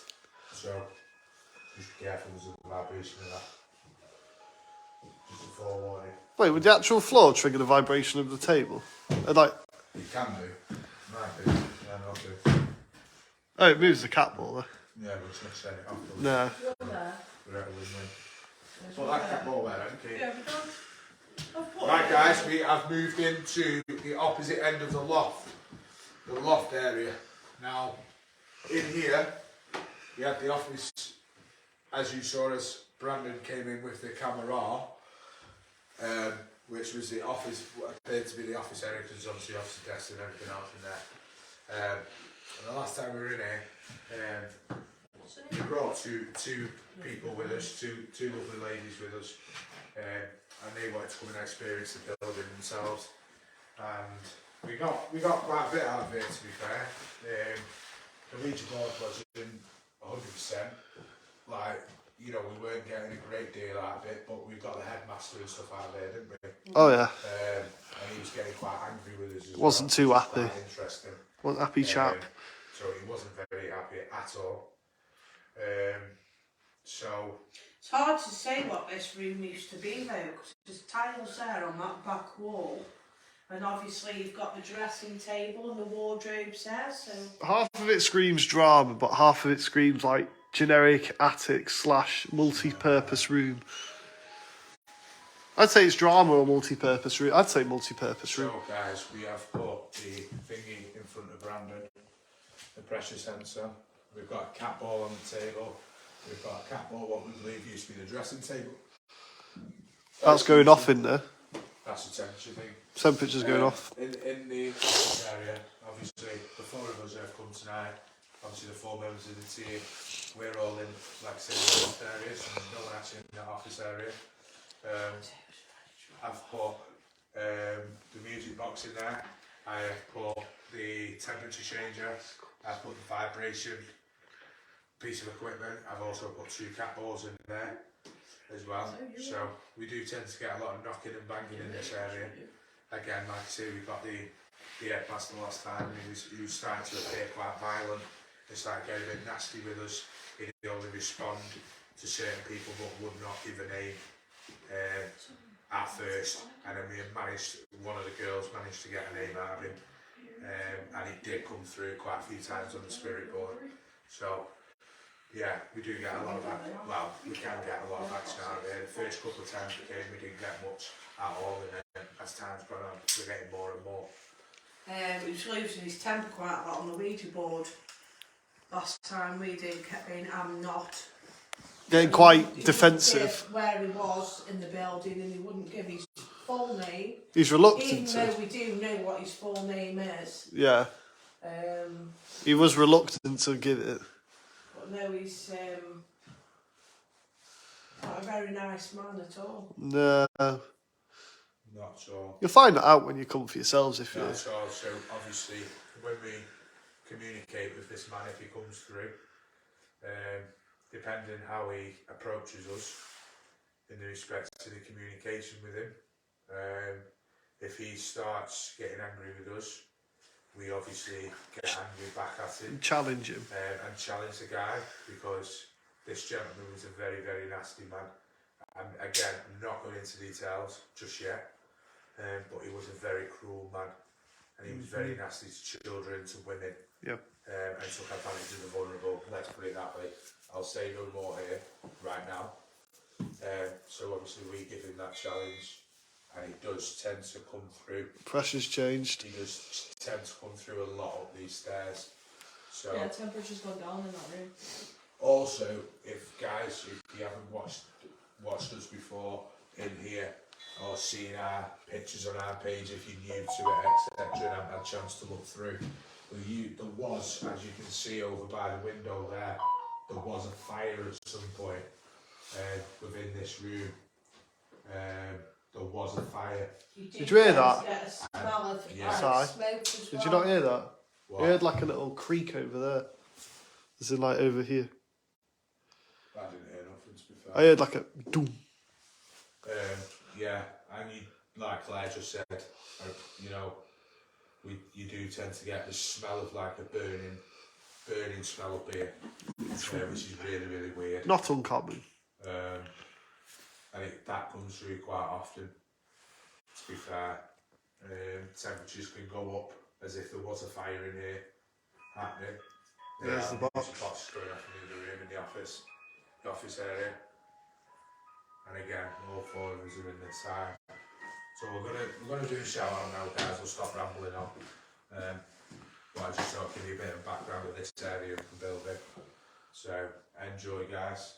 So, just be careful with the vibration of that. Just a forewarning. Wait, would the actual floor trigger the vibration of the table? Like, You can do. Might do. Yeah, not do. oh, it moves the cat ball there. Yeah, we're just going to set it off. No. We're out of win. Well, that cat ball there, okay. Yeah, we don't. I've put Right it- guys, we have moved into the opposite end of the loft area. Now, in here, we had the office, as you saw as Brandon came in with the camera, which was the office, what appeared to be the office area, because there's obviously office desk and everything else in there. And the last time we were in here, we brought two people with us, two lovely ladies with us, and they wanted to come and experience the building themselves. And we got quite a bit out of it, to be fair. The Ouija board wasn't 100%. Like, you know, we weren't getting a great deal out of it, but we got the headmaster and stuff out of there, didn't we? Oh yeah. And he was getting quite angry with us as Wasn't well, too which was happy. quite interesting. Wasn't happy chap. So he wasn't very happy at all. So It's hard to say what this room used to be though, because there's tiles there on that back wall, and obviously you've got the dressing table and the wardrobes there, so Half of it screams drama, but half of it screams like generic attic / multi-purpose room. I'd say it's drama or multi-purpose room. I'd say multi-purpose room. So guys, we have put the thingy in front of Brandon, the pressure sensor. We've got a cat ball on the table. We've got a cat ball, what we believe used to be the dressing table. That's going off in there. That's the temperature thing. Temperature's going off. In the office area, obviously the four of us have come tonight. Obviously the four members of the team, we're all in, like I said, the loft areas, and no one actually in the office area. I've put the music box in there. I have put the temperature changer. I've put the vibration piece of equipment. I've also put 2 cat balls in there as well. So we do tend to get a lot of knocking and banging in this area. Again, like I say, we got the headmaster last time, and he was starting to appear quite violent. He started getting a bit nasty with us. He'd only respond to certain people but would not give a name at first, and then one of the girls managed to get a name out of him, and he did come through quite a few times on the spirit board. So yeah, we do get a lot of action. Well, we can get a lot of action out of it. The first couple of times we came, we didn't get much at all, and then as time's gone on, we're getting more and more. he was losing his temper quite a lot on the Ouija board. Last time we did, kept being I'm not. Getting quite He defensive. wouldn't give where he was in the building, and he wouldn't give his full name, He's even reluctant though to. we do know what his full name is. Yeah. He was reluctant to give it. But no, he's not a very nice man at all. No. Not at all. You'll find that out when you come for yourselves if you. Not at all. So obviously, when we communicate with this man, if he comes through, depending how he approaches us in the respect to the communication with him, if he starts getting angry with us, we obviously get angry back at him Challenge him. and challenge the guy, because this gentleman was a very, very nasty man. And again, I'm not going into details just yet, but he was a very cruel man, and he was very nasty to children, to women, Yep. and took advantage of the vulnerable. Let's put it that way. I'll say no more here right now. So obviously we give him that challenge, and he does tend to come through. Pressure's changed. He does tend to come through a lot up these stairs. So Yeah, temperature's gone down in that room. also, if you haven't watched us before in here, or seen our pictures on our page, if you're new to it, etc., and haven't had a chance to look through, there was, as you can see over by the window there was a fire at some point within this room. There was a fire. Did you hear that? Get a smell of Yeah. Sigh. smoke as Did you well. not hear that? What? I heard like a little creak over there. As in like over here. I didn't hear nothing, to be fair. I heard like a doom. Yeah, and you, like Claire just said, you know, you do tend to get the smell of like a burning smell up here, which is really, really weird. Not uncommon. and that comes through quite often. To be fair, temperatures can go up as if there was a fire in here happening. There's the box. Box going off in the other room in the office area. And again, all four of us are in this side. So we're gonna do a shout out now, guys. We'll stop rambling on. But I just thought I'd give you a bit of background of this area of the building. So enjoy, guys.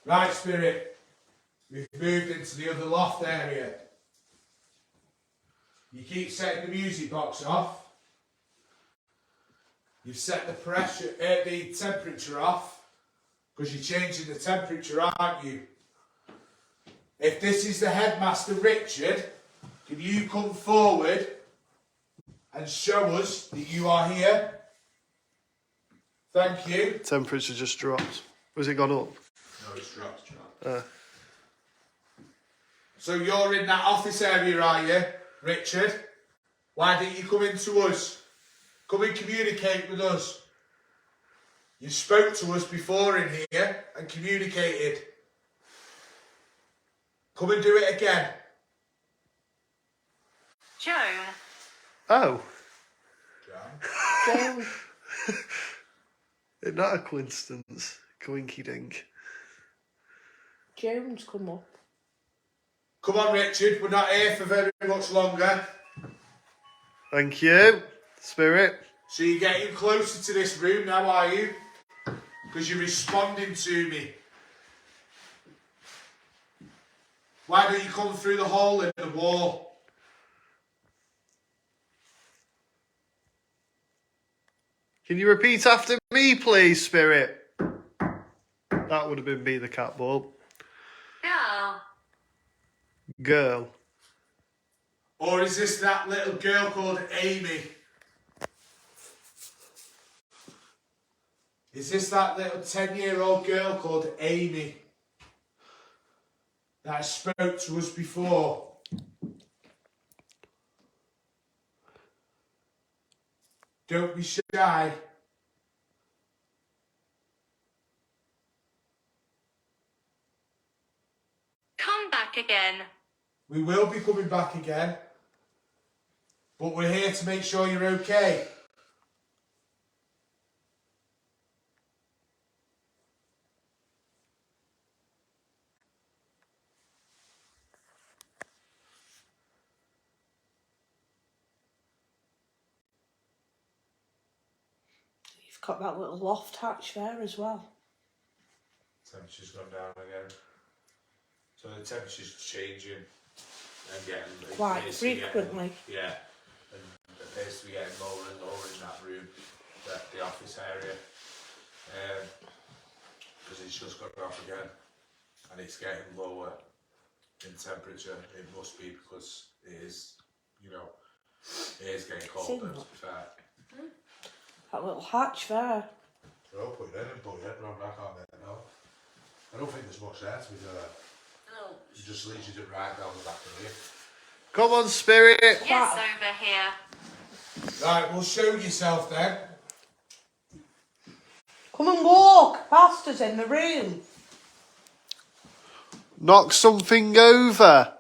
Right, Spirit. We've moved into the other loft area. You keep setting the music box off. You've set the the temperature off because you're changing the temperature, aren't you? If this is the headmaster, Richard, can you come forward and show us that you are here? Thank you. Temperature just dropped. Was it gone up? No, it's dropped. So you're in that office area, are you, Richard? Why don't you come in to us? Come and communicate with us. You spoke to us before in here and communicated. Come and do it again. Joan. Oh, Joan. it's not a coincidence. Coinky dink. Joan's come up. Come on, Richard. We're not here for very much longer. Thank you, Spirit. So you're getting closer to this room now, are you? Because you're responding to me. Why don't you come through the hole in the wall? Can you repeat after me, please, Spirit? That would have been me, the cat ball. Girl. Girl. Or is this that little girl called Amy? Is this that little 10-year-old girl called Amy that spoke to us before? Don't be shy. Come back again. We will be coming back again. But we're here to make sure you're okay. You've got that little loft hatch there as well. Temperature's gone down again. So the temperature's changing and getting Quite appears to be frequently. Yeah, and it appears to be getting lower and lower in that room, the office area, because it's just gone off again, and it's getting lower in temperature. It must be because it is, it is getting colder. To be fair. That little hatch there. They're all putting in and putting it round back, aren't they? No, I don't think there's much there to be fair. No. It just leads you to right down the back of here. Come on, Spirit. Yes, over here. Right, well, show yourself then. Come and walk past us in the room. Knock something over.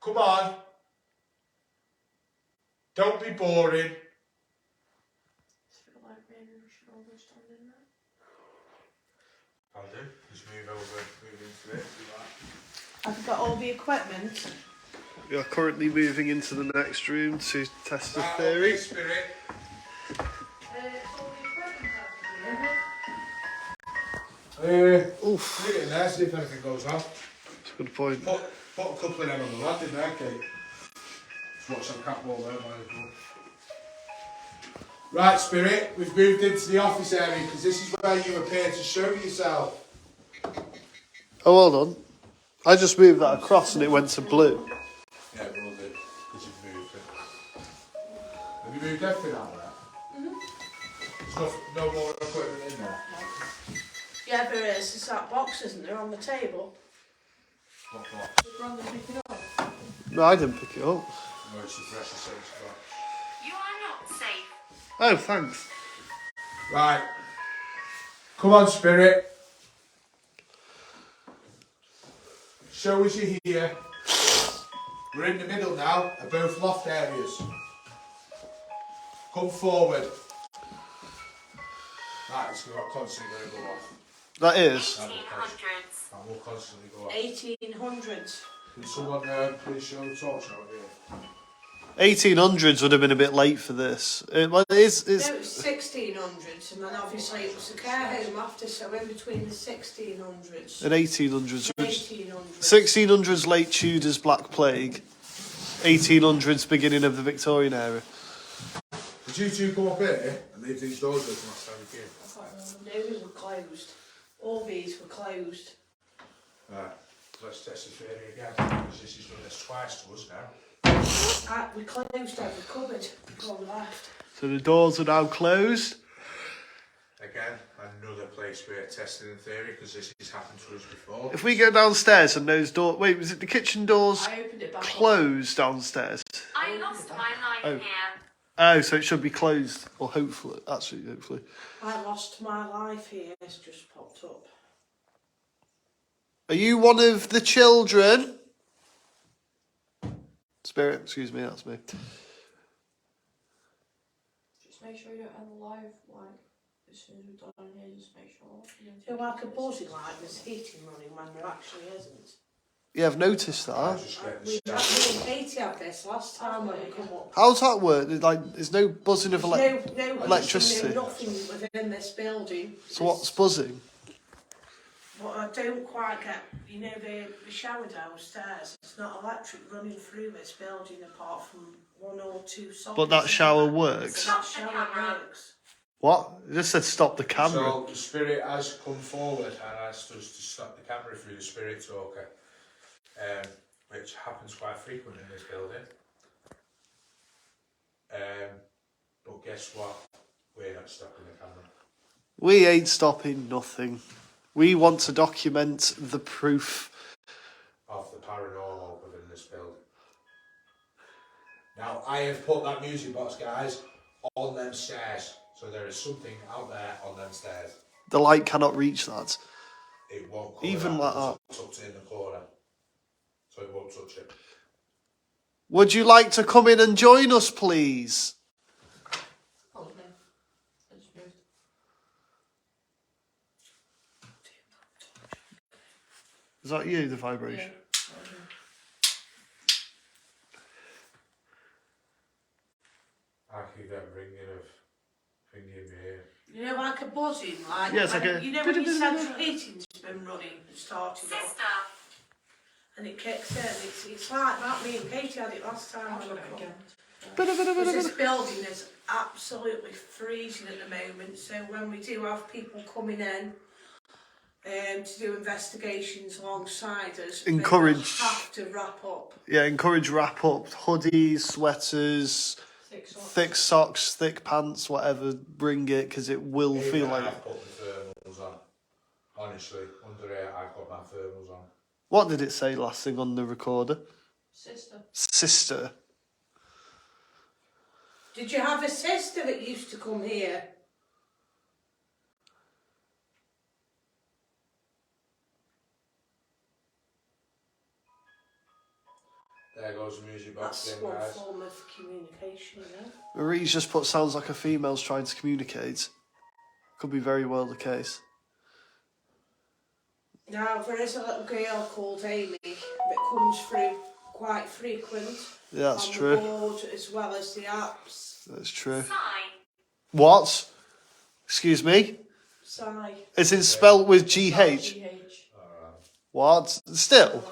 Come on. Don't be boring. Feel like maybe we should all go stand in there. I'll do. Just move into it. Have you got all the equipment? We are currently moving into the next room to test the Right, theory. okay, Spirit. All the equipment out here. Oof, Put it in there, see if anything goes on. that's a good point. Put a couple of them on the landing there, Kate. Just watch that cat ball there, might as well. Right, Spirit, we've moved into the office area because this is where you appear to show yourself. Oh, hold on. I just moved that across and it went to blue. Yeah, it will do, because you've moved it. Have you moved everything out of there? There's no more equipment in there? Yeah, there is. There's that box, isn't there, on the table? What box? Random pick it up. No, I didn't pick it up. No, it's the precious things. You are not safe. Oh, thanks. Right. Come on, Spirit. Show us you're here. We're in the middle now of both loft areas. Come forward. Right, it's constantly going to go off. That is. 1800s. That will constantly go off. 1800s. Can someone please show the torch out here? 1800s would have been a bit late for this. Well, it's No, it was 1600s, and then obviously it was a care home after, so in between the 1600s in 1800s. and 1800s. 1600s late Tudors Black Plague. 1800s beginning of the Victorian era. Did you two come up here and leave these doors open last time you came? I can't remember. Those were closed. All these were closed. Right, let's test the theory again, because this is doing this twice to us now. We closed every cupboard before we left. So the doors are now closed. Again, another place we're testing the theory, because this has happened to us before. If we go downstairs and those doors... Wait, was it the kitchen doors I opened it back up. closed downstairs? I lost my life Oh. here. Oh, so it should be closed. Or hopefully. Actually, hopefully. I lost my life here. It's just popped up. Are you one of the children? Spirit, excuse me, that's me. Just make sure you don't end the live, like, as soon as we're done here, just make sure. You don't So take like a pictures. buzzing like there's heating running when there actually isn't. Yeah, I've noticed I that. just get We the me sound. and Katie had this last time when we come up. How's that work? There's no buzzing of No electricity. No, nothing within this building. So what's buzzing? What I don't quite get, you know, the shower downstairs, it's not electric running through this building apart from one or two sockets. But that shower works. So that shower works. What? It just said stop the camera. So the spirit has come forward and asked us to stop the camera through the spirit talker, which happens quite frequently in this building. But guess what? We're not stopping the camera. We ain't stopping nothing. We want to document the proof. Of the paranormal within this building. Now, I have put that music box, guys, on them stairs. So there is something out there on them stairs. The light cannot reach that. It won't cover Even like that. because it's tucked in the corner. So it won't touch it. Would you like to come in and join us, please? Oh, no. I just moved. Is that you, the vibration? Yeah. I could get ringing of thingy in my ear. You know, like a buzzing, like, Yeah, it's when, like a- you know when your central heating's been running and started up Sister. and it kicks in, it's like that. Me and Katie had it last time. I'll when do we it come. again. Because this building is absolutely freezing at the moment, so when we do have people coming in to do investigations alongside us, Encourage- they will have to wrap up. Yeah, encourage wrap up. Hoodies, sweaters, 6 socks. thick socks, thick pants, whatever. Bring it, because it will Even feel like... I've put my thermals on. Honestly, under here I've got my thermals on. What did it say last thing on the recorder? Sister. Sister. Did you have a sister that used to come here? There goes the music box That's again, one guys. form of communication, yeah. Marie's just put sounds like a female's trying to communicate. Could be very well the case. Now, there is a little girl called Amy that comes through quite frequent. Yeah, that's on true. The board as well as the apps. That's true. Sigh. What? Excuse me? Sigh. Is it spelled with GH? GH. What? Still?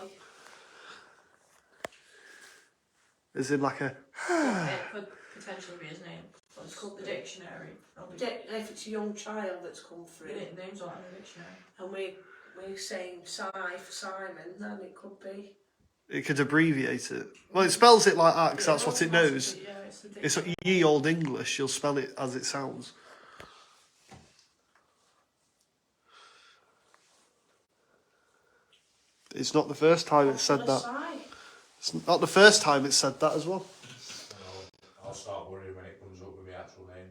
Is it like a... It could potentially be his name. But it's called the dictionary. If it's a young child that's come through, The names aren't in the dictionary. and we're saying Cy for Simon, then it could be. It could abbreviate it. Well, it spells it like that because that's what it Yeah, knows. Yeah, it's the It's dictionary. ye old English. You'll spell it as it sounds. It's not the first time it said On the that. side. It's not the first time it said that as well. I'll start worrying when it comes up with my actual name.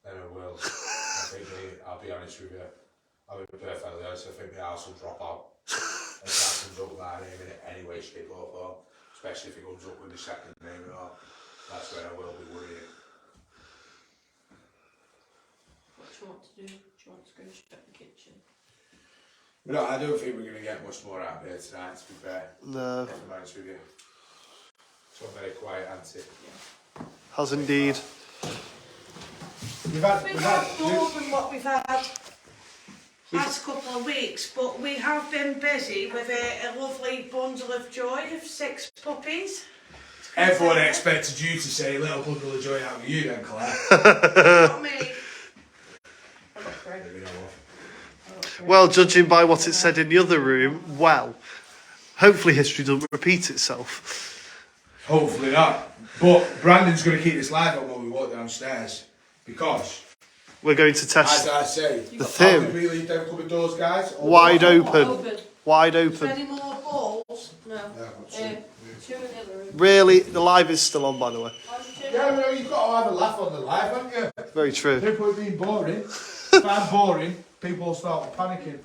Then I will. I think I'll be honest with you. I'll be perfectly honest. I think the house will drop out. If that comes up with my name in any way, shape or form. Especially if it comes up with the second name at all. That's when I will be worrying. What do you want to do? Do you want to go check the kitchen? No, I don't think we're going to get much more out of here tonight, to be fair. No, If I'm honest with you. It's all very quiet, hasn't it? has indeed. We've had, We've had more than what we've had last couple of weeks, but we have been busy with a lovely bundle of joy of 6 puppies. everyone expected you to say a little bundle of joy out of you then, Claire. Not me. Maybe not. Well, judging by what it said in the other room, well, hopefully history doesn't repeat itself. Hopefully not. But Brandon's going to keep this live on when we walk downstairs. Because, We're going to as test I say, the how thing. did we leave them cupboard doors, guys? Or Wide what? open. Wide Is open. there any more balls? No. Yeah, but Two in the other room. Really, the live is still on, by the way. Why did you turn Yeah, no, you've got to have a laugh on the live, haven't you? Very true. No point being boring. If I'm boring, people will start panicking.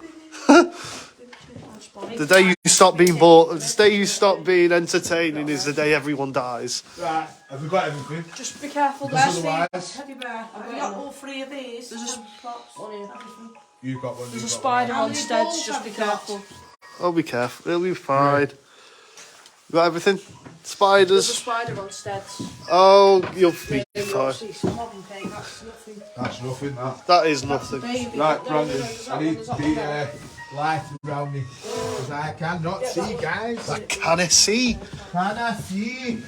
The day you stop being bored, the day you stop being entertaining is the day everyone dies. Right, have we got everything? Just be careful, Because there's otherwise, Teddy bear. Have you got all 3 of these? There's a on here. you've got one. There's a you've got spider How on many steads, balls just have be you got? careful. Oh, be careful. It'll be fine. You got everything? There's a Spiders. spider on steads. Oh, you'll be Yeah, fine. you'll see some of them, Kate, that's nothing. That's nothing, that. That is nothing. Baby. Right, No, Brandon, there's that I one, need there's to that be one there. light around me. Because I cannot see, guys. Can I see? Can I see?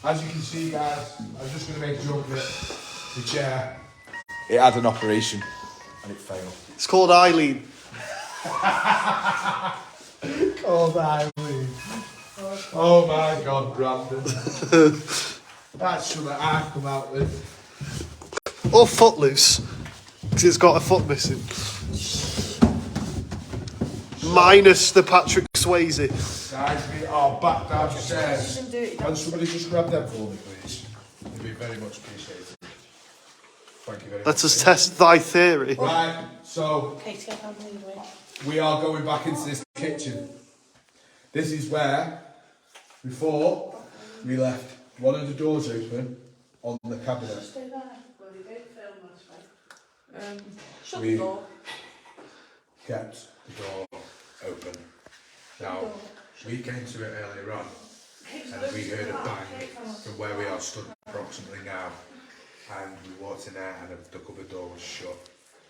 As you can see, guys, I'm just going to make a joke that the chair, it had an operation and it failed. It's called Eileen. Called Eileen. Oh my God, Brandon. That's something I've come out with. Or Footloose. Because it's got a foot missing. Minus the Patrick Swayze. Guys, we are back downstairs. Can somebody just grab them for me, please? It'd be very much appreciated. Thank you very much. Let us test thy theory. Right, so Katie, I can't believe it. we are going back into this kitchen. This is where, before, we left one of the doors open on the cabinet. Shut We- the door. Kept the door open. Now, we came to it earlier on and we heard a bang from where we are stood approximately now. And we walked in there and the cupboard door was shut.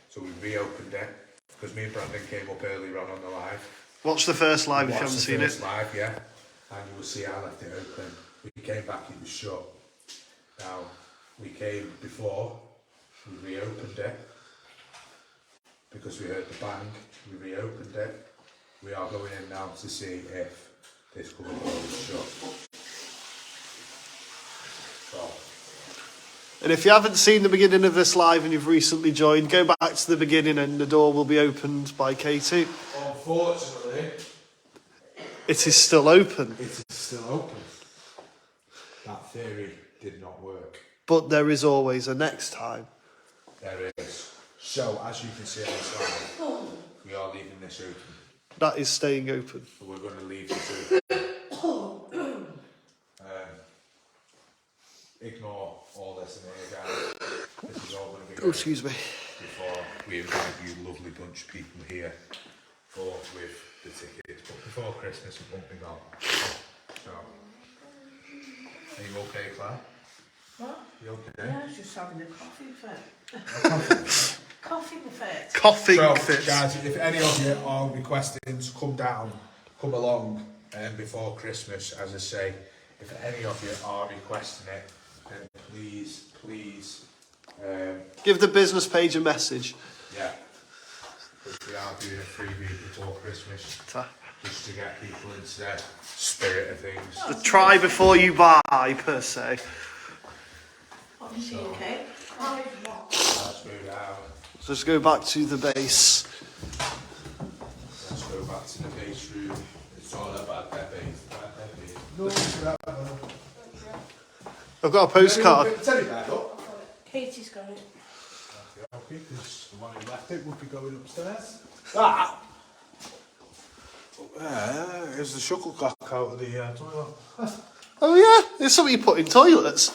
So we reopened it because me and Brandon came up earlier on the live. Watch the first live if you Watched haven't the seen first it. live, yeah. And you will see I left it open. We came back, it was shut. Now, we came before, we reopened it. Because we heard the bang, we reopened it. We are going in now to see if this cupboard door is shut. So, And if you haven't seen the beginning of this live and you've recently joined, go back to the beginning and the door will be opened by Katie. unfortunately, It is still open, it is still open. That theory did not work. but there is always a next time. There is. So, as you can see on the slide, we are leaving this open. That is staying open. So we're going to leave this open. Ignore all this in here, guys. This is all going to be Oh, going excuse me. before we invite you lovely bunch of people here for with the tickets. But before Christmas, it won't be gone. So, are you okay, Claire? What? You okay? Yeah, I was just having a coffee fit. Coffee buffet. Coughing So, fits. guys, if any of you are requesting to come down, come along before Christmas, as I say, if any of you are requesting it, then please, Give the business page a message. yeah. Because we are doing a freebie before Christmas, just to get people into the spirit of things. The try before you buy, per se. Obviously, okay. Let's move it out. So let's go back to the base. It's all about Pepe's. No, it's about I've got a postcard. Teddy bear, look. Katie's got it. Okay, because the one who left it would be going upstairs. That? Is the shuttlecock out of the toilet. Oh yeah, it's something you put in toilets.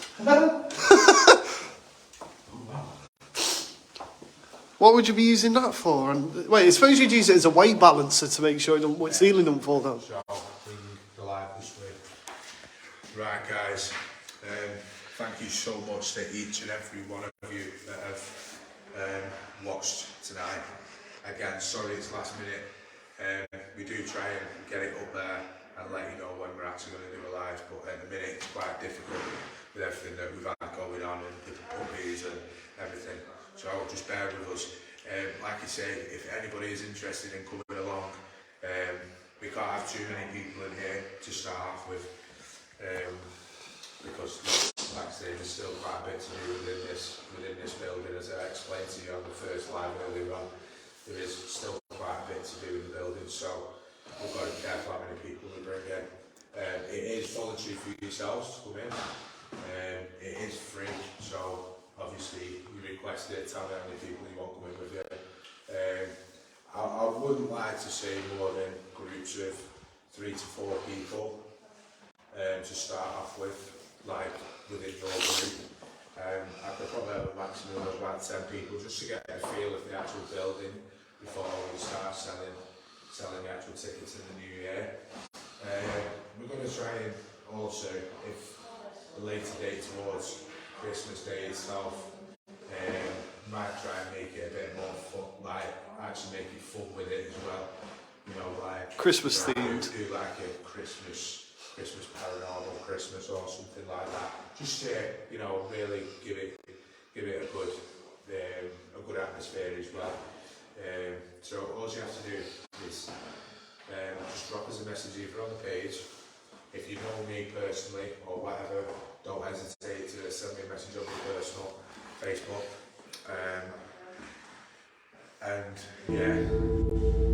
What would you be using that for? And wait, I suppose you'd use it as a weight balancer to make sure the ceiling don't fall down. So, bring the light this way. Right, guys. Thank you so much to each and every one of you that have watched tonight. Again, sorry it's last minute. We do try and get it up there and let you know when we're actually going to do a live, but at the minute it's quite difficult with everything that we've had going on and the puppies and everything. So just bear with us. Like I say, if anybody is interested in coming along, we can't have too many people in here to start off with, because, like I say, there's still quite a bit to do within this building. As I explained to you on the first live earlier on, there is still quite a bit to do in the building, so we've got to be careful how many people we bring in. It is voluntary for yourselves to come in. It is free, so obviously you request it, tell me how many people you want coming with you. I wouldn't like to say more than groups of 3 to 4 people to start off with, like within your group. I could probably have a maximum of about 10 people just to get a feel of the actual building before we start selling the actual tickets in the new year. We're going to try and also, if the later date towards Christmas Day itself, might try and make it a bit more fun, like actually make it fun with it as well. You know, like Christmas themed. Do like a Christmas paranormal Christmas or something like that. Just to really give it a good atmosphere as well. So all you have to do is just drop us a message either on the page. If you know me personally or whatever, don't hesitate to send me a message on my personal Facebook. And yeah.